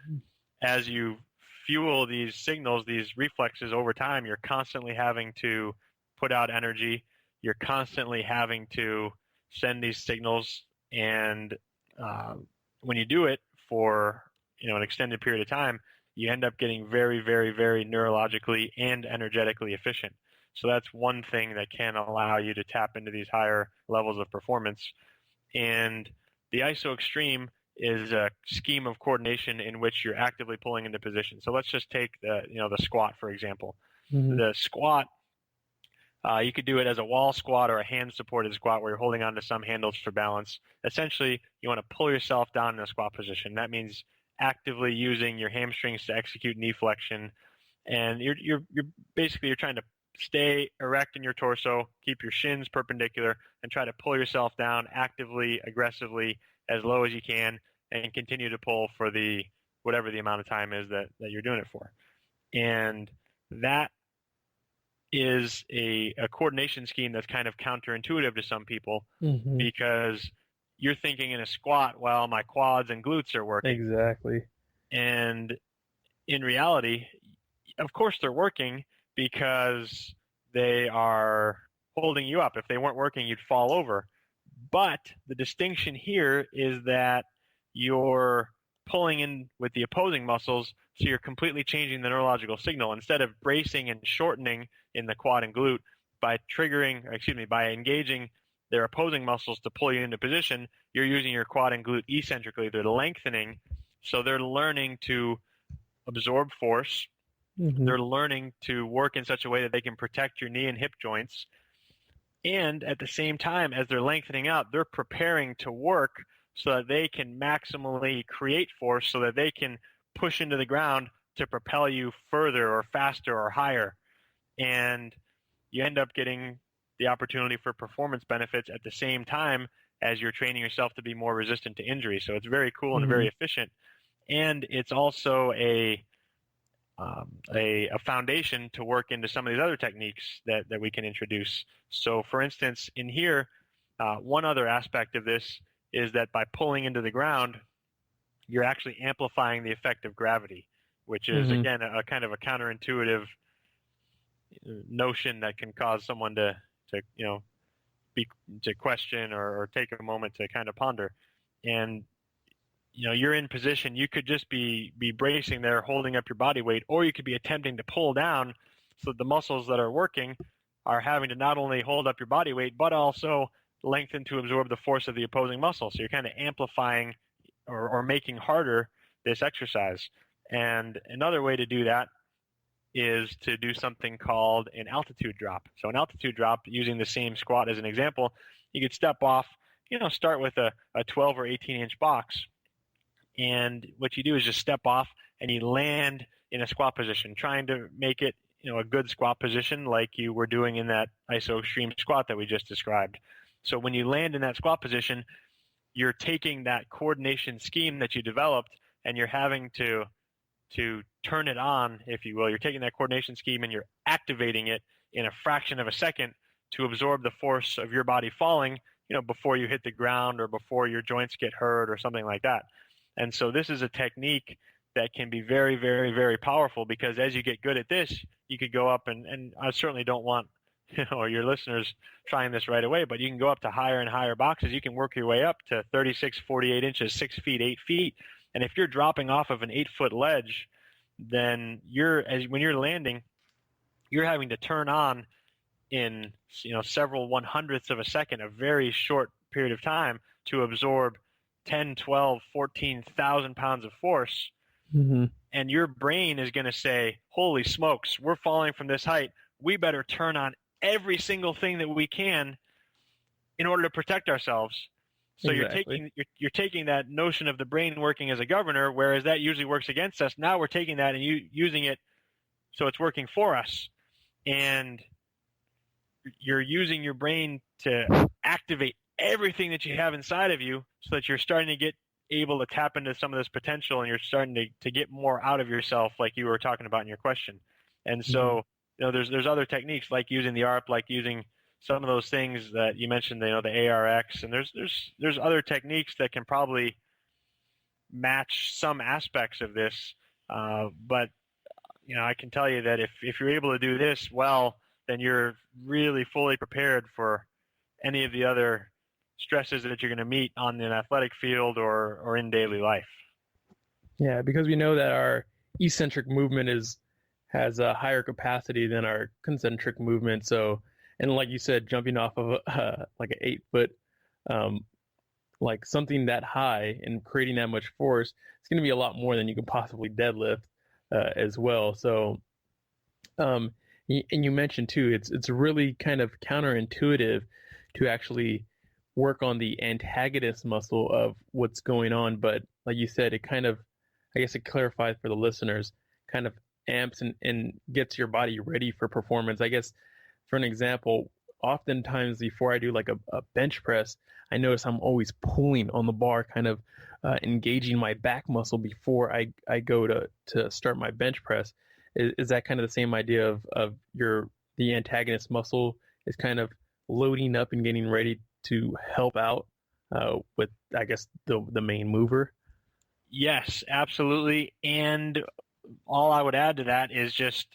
as you fuel these signals, these reflexes over time, you're constantly having to put out energy. You're constantly having to send these signals. And when you do it for an extended period of time, you end up getting very, very, very neurologically and energetically efficient. So that's one thing that can allow you to tap into these higher levels of performance. And the ISO Extreme is a scheme of coordination in which you're actively pulling into position. So let's just take the squat, for example. The squat, you could do it as a wall squat or a hand-supported squat where you're holding onto some handles for balance. Essentially, you want to pull yourself down in a squat position. That means actively using your hamstrings to execute knee flexion, and you're basically trying to stay erect in your torso, keep your shins perpendicular, and try to pull yourself down actively, aggressively, as low as you can, and continue to pull for whatever the amount of time is that you're doing it for. And that is a coordination scheme that's kind of counterintuitive to some people, because you're thinking in a squat, well, my quads and glutes are working. Exactly. And in reality, of course they're working, because they are holding you up. If they weren't working, you'd fall over. But the distinction here is that you're pulling in with the opposing muscles, so you're completely changing the neurological signal. Instead of bracing and shortening in the quad and glute, by engaging their opposing muscles to pull you into position, you're using your quad and glute eccentrically. They're lengthening, so they're learning to absorb force. They're learning to work in such a way that they can protect your knee and hip joints. And at the same time, as they're lengthening out, they're preparing to work so that they can maximally create force, so that they can push into the ground to propel you further or faster or higher. And you end up getting the opportunity for performance benefits at the same time as you're training yourself to be more resistant to injury. So it's very cool and very efficient. And it's also a foundation to work into some of these other techniques that we can introduce. So for instance, in here, one other aspect of this is that by pulling into the ground, you're actually amplifying the effect of gravity, which is, again, a kind of a counterintuitive notion that can cause someone to question or take a moment to kind of ponder. And you're in position. You could just be bracing there, holding up your body weight, or you could be attempting to pull down so that the muscles that are working are having to not only hold up your body weight, but also lengthen to absorb the force of the opposing muscle. So you're kind of amplifying or making harder this exercise. And another way to do that is to do something called an altitude drop. So an altitude drop, using the same squat as an example, you could step off, start with a 12 or 18-inch box. And what you do is just step off and you land in a squat position, trying to make it, a good squat position like you were doing in that iso extreme squat that we just described. So when you land in that squat position, you're taking that coordination scheme that you developed and you're having to turn it on, if you will. You're taking that coordination scheme and you're activating it in a fraction of a second to absorb the force of your body falling, before you hit the ground or before your joints get hurt or something like that. And so this is a technique that can be very, very, very powerful, because as you get good at this, you could go up and I certainly don't want your listeners trying this right away, but you can go up to higher and higher boxes. You can work your way up to 36, 48 inches, 6 feet, 8 feet. And if you're dropping off of an 8-foot ledge, then when you're landing, you're having to turn on in several 100ths of a second, a very short period of time, to absorb 10, 12, 14,000 pounds of force. Mm-hmm. And your brain is going to say, holy smokes, we're falling from this height. We better turn on every single thing that we can in order to protect ourselves. So Exactly. you're taking that notion of the brain working as a governor, whereas that usually works against us. Now we're taking that and using it so it's working for us. And you're using your brain to activate everything that you have inside of you so that you're starting to get able to tap into some of this potential, and you're starting to get more out of yourself, like you were talking about in your question. And so, there's other techniques, like using the ARP, like using some of those things that you mentioned, the ARX, and there's other techniques that can probably match some aspects of this. But I can tell you that if you're able to do this well, then you're really fully prepared for any of the other stresses that you're going to meet on an athletic field or in daily life. Yeah, because we know that our eccentric movement has a higher capacity than our concentric movement. So, and like you said, jumping off of like an 8-foot, like something that high and creating that much force, it's going to be a lot more than you can possibly deadlift as well. So, and you mentioned too, it's really kind of counterintuitive to actually work on the antagonist muscle of what's going on. But like you said, it kind of, I guess it clarifies for the listeners, kind of amps and gets your body ready for performance. I guess for an example, oftentimes before I do like a bench press, I notice I'm always pulling on the bar, kind of engaging my back muscle before I go to start my bench press. Is that kind of the same idea of the antagonist muscle is kind of loading up and getting ready to help out with, I guess, the main mover? Yes, absolutely. And all I would add to that is just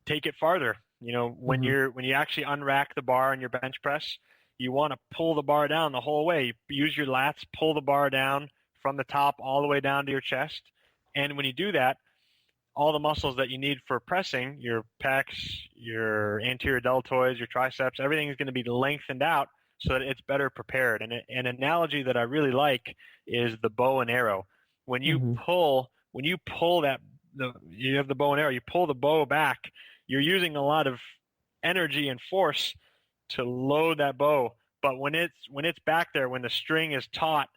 take it farther. When you actually unrack the bar on your bench press, you want to pull the bar down the whole way. Use your lats, pull the bar down from the top all the way down to your chest. And when you do that, all the muscles that you need for pressing, your pecs, your anterior deltoids, your triceps, everything is going to be lengthened out so that it's better prepared. And an analogy that I really like is the bow and arrow. When you pull that, you have the bow and arrow, you pull the bow back, you're using a lot of energy and force to load that bow. But when it's back there, when the string is taut,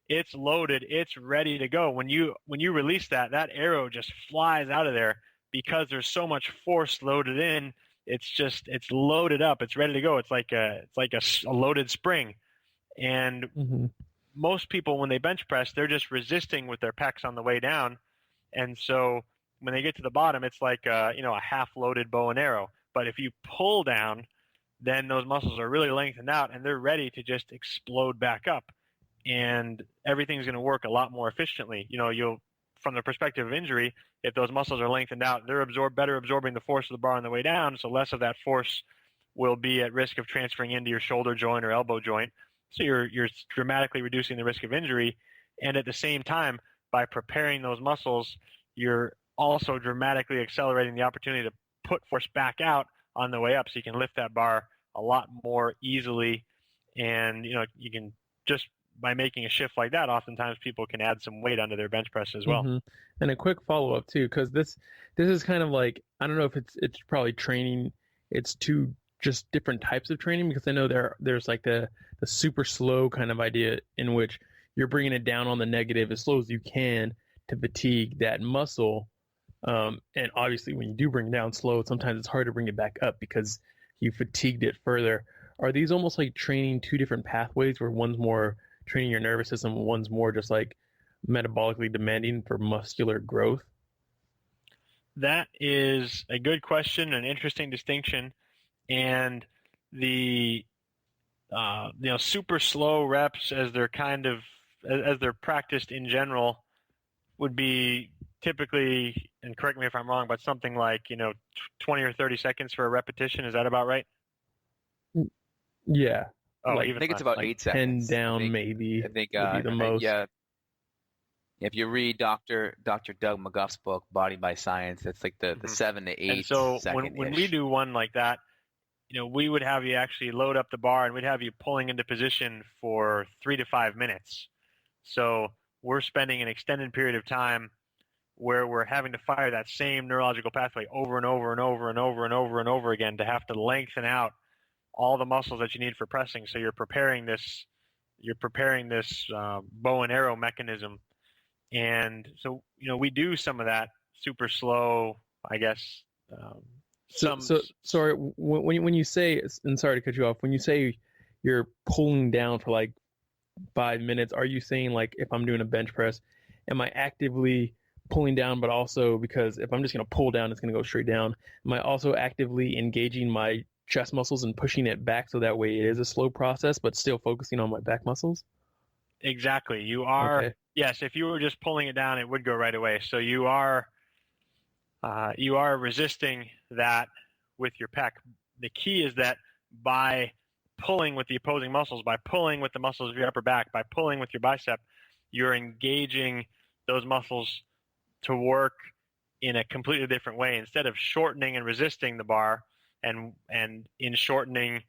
it's loaded, it's ready to go. When you release that arrow just flies out of there because there's so much force loaded in. It's loaded up, it's ready to go. It's like a loaded spring. And most people, when they bench press, they're just resisting with their pecs on the way down. And so when they get to the bottom, it's like a half loaded bow and arrow. But if you pull down, then those muscles are really lengthened out and they're ready to just explode back up. And everything's going to work a lot more efficiently. You'll, from the perspective of injury, if those muscles are lengthened out, they're better absorbing the force of the bar on the way down, so less of that force will be at risk of transferring into your shoulder joint or elbow joint. So you're dramatically reducing the risk of injury. And at the same time, by preparing those muscles, you're also dramatically accelerating the opportunity to put force back out on the way up, so you can lift that bar a lot more easily. And you can, just by making a shift like that, oftentimes people can add some weight onto their bench press as well. Mm-hmm. And a quick follow-up too, because this is kind of like, I don't know if it's probably training. It's two just different types of training, because I know there's like the super slow kind of idea in which you're bringing it down on the negative as slow as you can to fatigue that muscle. And obviously when you do bring it down slow, sometimes it's hard to bring it back up because you fatigued it further. Are these almost like training two different pathways, where one's more training your nervous system, one's more just like metabolically demanding for muscular growth? That is a good question, an interesting distinction. And the super slow reps, as they're practiced in general, would be typically, and correct me if I'm wrong, but something like 20 or 30 seconds for a repetition. Is that about right? Yeah. Oh, I think it's about 8 seconds. 10 down, maybe. I think would be the most. Yeah. If you read Dr. Doug McGuff's book, Body by Science, it's like the 7 to 8 And so second-ish. when we do one like that, we would have you actually load up the bar, and we'd have you pulling into position for 3 to 5 minutes. So we're spending an extended period of time where we're having to fire that same neurological pathway over and over and over and over and over and over again to have to lengthen out all the muscles that you need for pressing. So you're preparing this bow and arrow mechanism. And so, we do some of that super slow, I guess. So sorry, when you say, and sorry to cut you off, when you say you're pulling down for like 5 minutes, are you saying, like, if I'm doing a bench press, am I actively pulling down, but also, because if I'm just going to pull down, it's going to go straight down, am I also actively engaging my chest muscles and pushing it back, so that way it is a slow process, but still focusing on my back muscles? Exactly. You are. Okay. Yes, if you were just pulling it down, it would go right away. So you are resisting that with your pec. The key is that by pulling with the opposing muscles, by pulling with the muscles of your upper back, by pulling with your bicep, you're engaging those muscles to work in a completely different way. Instead of shortening and resisting the bar, and in shortening,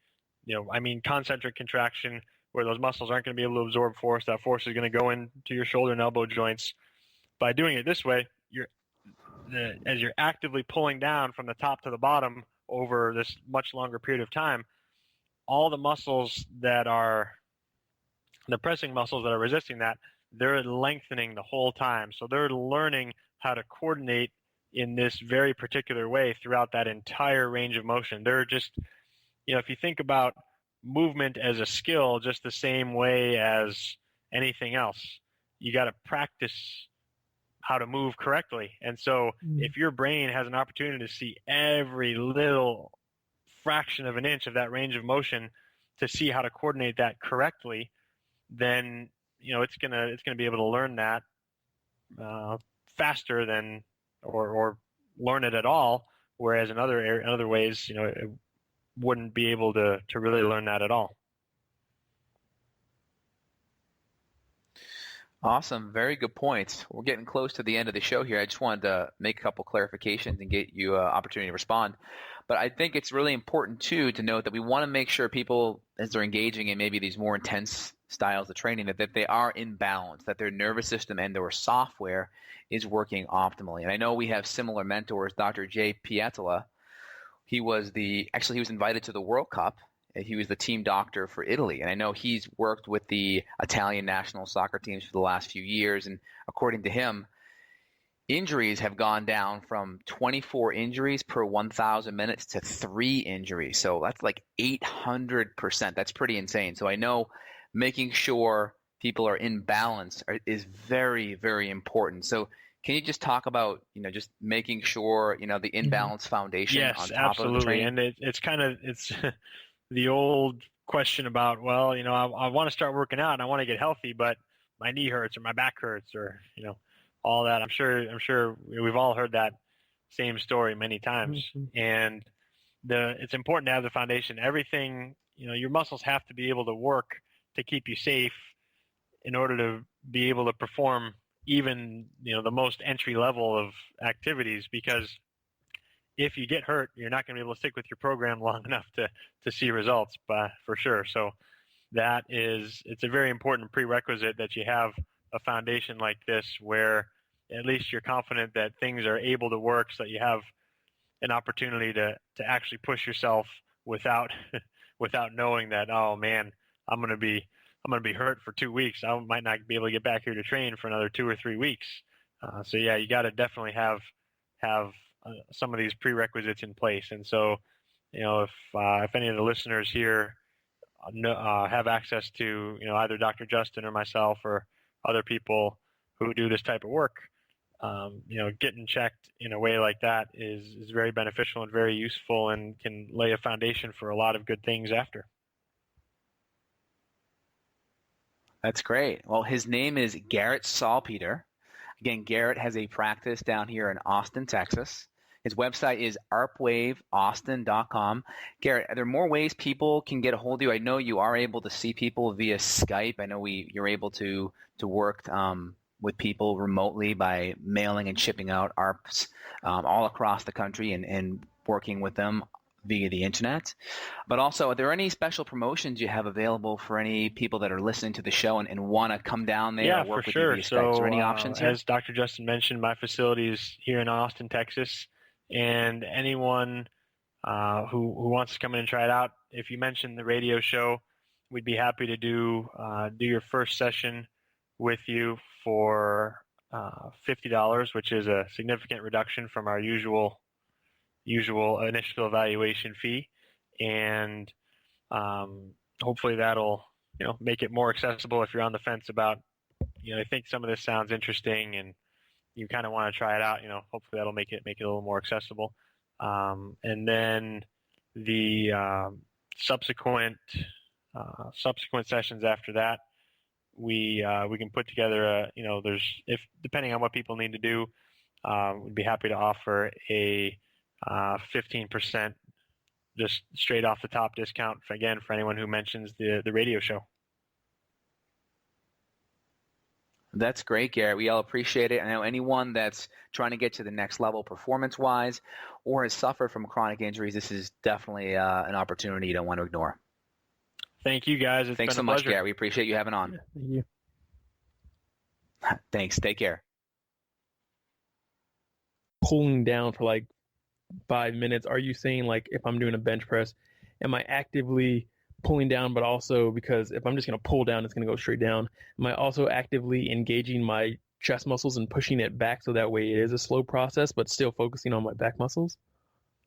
concentric contraction, where those muscles aren't going to be able to absorb force. That force is going to go into your shoulder and elbow joints. By doing it this way, as you're actively pulling down from the top to the bottom over this much longer period of time, all the muscles that are the pressing muscles that are resisting that, they're lengthening the whole time. So they're learning how to coordinate in this very particular way throughout that entire range of motion. They're just, if you think about movement as a skill, just the same way as anything else, you got to practice how to move correctly. And so if your brain has an opportunity to see every little fraction of an inch of that range of motion to see how to coordinate that correctly, then it's gonna be able to learn that faster than or learn it at all. Whereas in other ways, it wouldn't be able to really learn that at all. Awesome. Very good points. We're getting close to the end of the show here. I just wanted to make a couple clarifications and get you an opportunity to respond. But I think it's really important, too, to note that we want to make sure people, as they're engaging in maybe these more intense styles of training, that they are in balance, that their nervous system and their software is working optimally. And I know we have similar mentors. Dr. Jay Pietola, he was invited to the World Cup. He was the team doctor for Italy, and I know he's worked with the Italian national soccer teams for the last few years, and according to him, injuries have gone down from 24 injuries per 1,000 minutes to 3 injuries. So that's like 800%. That's pretty insane. So I know making sure people are in balance is very, very important. So can you just talk about, just making sure, the in-balance foundation on top of the training? And it's the old question about, well, I want to start working out and I want to get healthy, but my knee hurts or my back hurts or, all that. I'm sure we've all heard that same story many times. Mm-hmm. And it's important to have the foundation. Everything, your muscles have to be able to work to keep you safe in order to be able to perform even, the most entry level of activities, because if you get hurt, you're not going to be able to stick with your program long enough to see results, for sure. So it's a very important prerequisite that you have a foundation like this, where at least you're confident that things are able to work, so that you have an opportunity to actually push yourself without knowing that, oh man, I'm going to be hurt for 2 weeks. I might not be able to get back here to train for another 2 or 3 weeks. So yeah, you got to definitely have some of these prerequisites in place. And so, if any of the listeners here have access to, either Dr. Justin or myself or other people who do this type of work, getting checked in a way like that is very beneficial and very useful, and can lay a foundation for a lot of good things after. That's great. Well, his name is Garrett Salpeter. Again, Garrett has a practice down here in Austin, Texas. His website is arpwaveaustin.com. Garrett, are there more ways people can get a hold of you? I know you are able to see people via Skype. I know you're able to work with people remotely by mailing and shipping out ARPs all across the country and working with them via the internet. But also, are there any special promotions you have available for any people that are listening to the show and want to come down there and work with you via Skype? Is there any options here? As Dr. Justin mentioned, my facility is here in Austin, Texas, and anyone who wants to come in and try it out, if you mention the radio show, we'd be happy to do your first session with you for $50, which is a significant reduction from our usual initial evaluation fee, and hopefully that'll make it more accessible if you're on the fence about I think some of this sounds interesting and you kind of want to try it out. Hopefully that'll make it a little more accessible, and then the subsequent sessions after that, we can put together depending on what people need to do, we'd be happy to offer a 15% just straight off the top discount for anyone who mentions the radio show. That's great, Garrett. We all appreciate it. I know anyone that's trying to get to the next level performance-wise or has suffered from chronic injuries, this is definitely an opportunity you don't want to ignore. Thanks you guys. Thanks so much, Garrett. We appreciate you having on. Thank you. Thanks. Take care. Pulling down for like 5 minutes, are you saying like if I'm doing a bench press, am I actively pulling down, but also because if I'm just going to pull down, it's going to go straight down, am I also actively engaging my chest muscles and pushing it back so that way it is a slow process, but still focusing on my back muscles?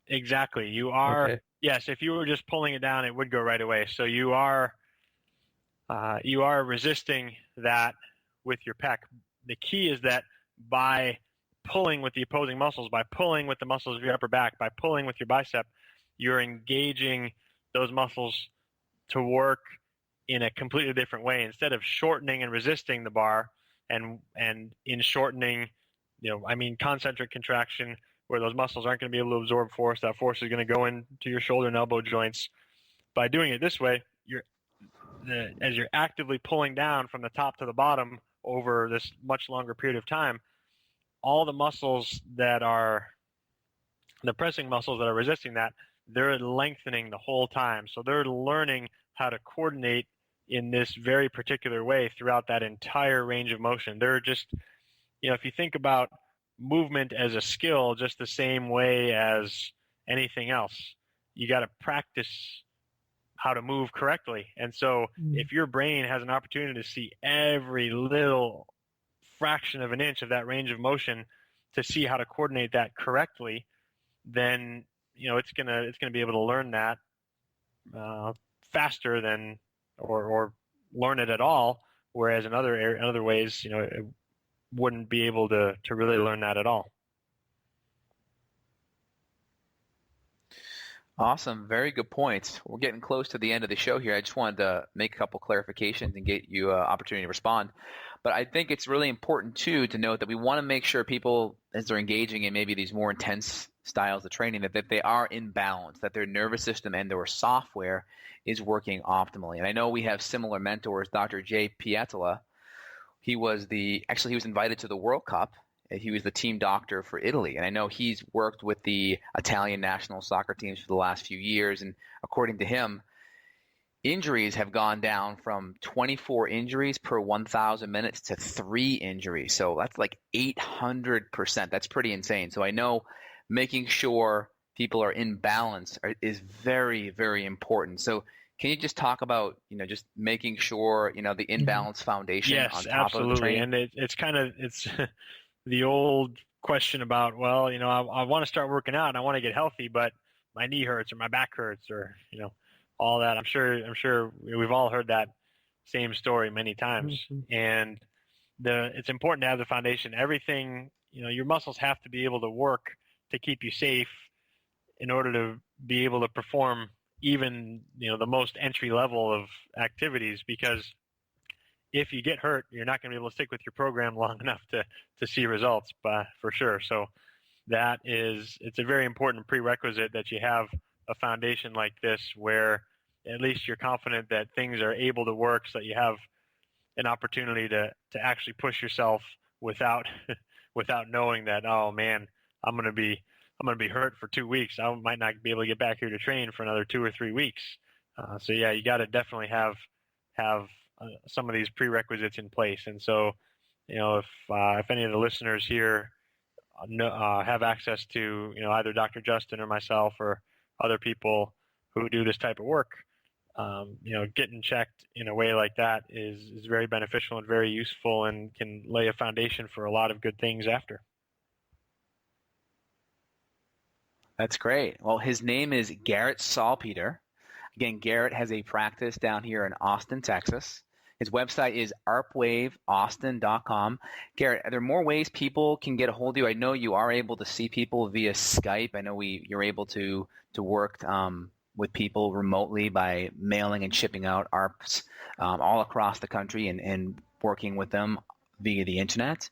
Exactly. You are, okay. Yes, if you were just pulling it down, it would go right away. So you are resisting that with your pec. The key is that by pulling with the opposing muscles, by pulling with the muscles of your upper back, by pulling with your bicep, you're engaging those muscles to work in a completely different way. Instead of shortening and resisting the bar, and in shortening, concentric contraction, where those muscles aren't going to be able to absorb force, that force is going to go into your shoulder and elbow joints. By doing it this way, as you're actively pulling down from the top to the bottom over this much longer period of time, all the muscles that are the pressing muscles that are resisting that, they're lengthening the whole time. So they're learning how to coordinate in this very particular way throughout that entire range of motion. They're just, if you think about movement as a skill, just the same way as anything else, you got to practice how to move correctly. And so if your brain has an opportunity to see every little fraction of an inch of that range of motion to see how to coordinate that correctly, then it's gonna be able to learn that faster than or learn it at all. Whereas in other ways, it wouldn't be able to really learn that at all. Awesome. Very good points. We're getting close to the end of the show here. I just wanted to make a couple clarifications and get you an opportunity to respond. But I think it's really important, too, to note that we want to make sure people, as they're engaging in maybe these more intense styles of training, that they are in balance, that their nervous system and their software is working optimally. And I know we have similar mentors, Dr. Jay Pietola, he was invited to the World Cup. He was the team doctor for Italy. And I know he's worked with the Italian national soccer teams for the last few years. And according to him, injuries have gone down from 24 injuries per 1,000 minutes to 3 injuries. So that's like 800%. That's pretty insane. So I know making sure people are in balance is very, very important. So can you just talk about, just making sure, the imbalance foundation on top absolutely. of the training? And it's the old question about, well, I want to start working out and I want to get healthy, but my knee hurts or my back hurts or, all that. I'm sure we've all heard that same story many times. Mm-hmm. And it's important to have the foundation. Everything, your muscles have to be able to work to keep you safe in order to be able to perform even, the most entry level of activities, because if you get hurt, you're not going to be able to stick with your program long enough to see results, for sure. So it's a very important prerequisite that you have a foundation like this where at least you're confident that things are able to work, so that you have an opportunity to actually push yourself without knowing that, oh man, I'm going to be hurt for 2 weeks. I might not be able to get back here to train for another 2 or 3 weeks. So yeah, you got to definitely have some of these prerequisites in place. And so, if any of the listeners here have access to, either Dr. Justin or myself or other people who do this type of work, getting checked in a way like that is very beneficial and very useful and can lay a foundation for a lot of good things after. That's great. Well, his name is Garrett Salpeter. Again, Garrett has a practice down here in Austin, Texas. His website is arpwaveaustin.com. Garrett, are there more ways people can get a hold of you? I know you are able to see people via Skype. I know you're able to work with people remotely by mailing and shipping out ARPs all across the country and working with them via the internet.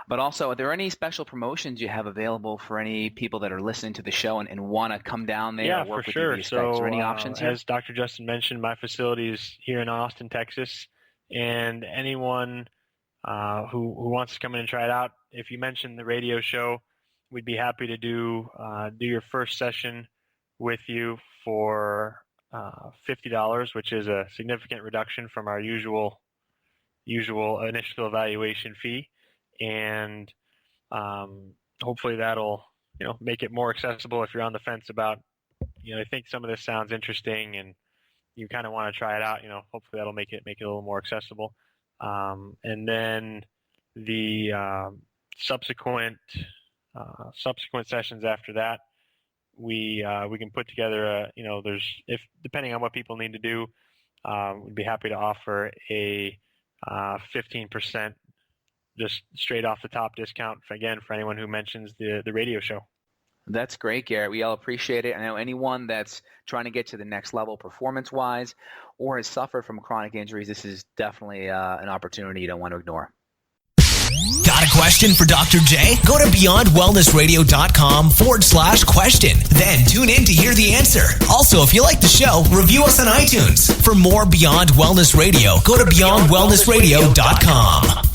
But also, are there any special promotions you have available for any people that are listening to the show and want to come down there and work with you via Skype? Is there any options here? As Dr. Justin mentioned, my facility is here in Austin, Texas. And anyone who wants to come in and try it out, if you mention the radio show, we'd be happy to do your first session with you for $50, which is a significant reduction from our usual initial evaluation fee. And hopefully that'll make it more accessible if you're on the fence about I think some of this sounds interesting and you kind of want to try it out, hopefully that'll make it a little more accessible. And then the subsequent sessions after that, we can put together depending on what people need to do, we'd be happy to offer a 15% just straight off the top discount for anyone who mentions the radio show. That's great, Garrett. We all appreciate it. I know anyone that's trying to get to the next level performance-wise or has suffered from chronic injuries, this is definitely an opportunity you don't want to ignore. Got a question for Dr. J? Go to beyondwellnessradio.com/question. Then tune in to hear the answer. Also, if you like the show, review us on iTunes. For more Beyond Wellness Radio, go to beyondwellnessradio.com.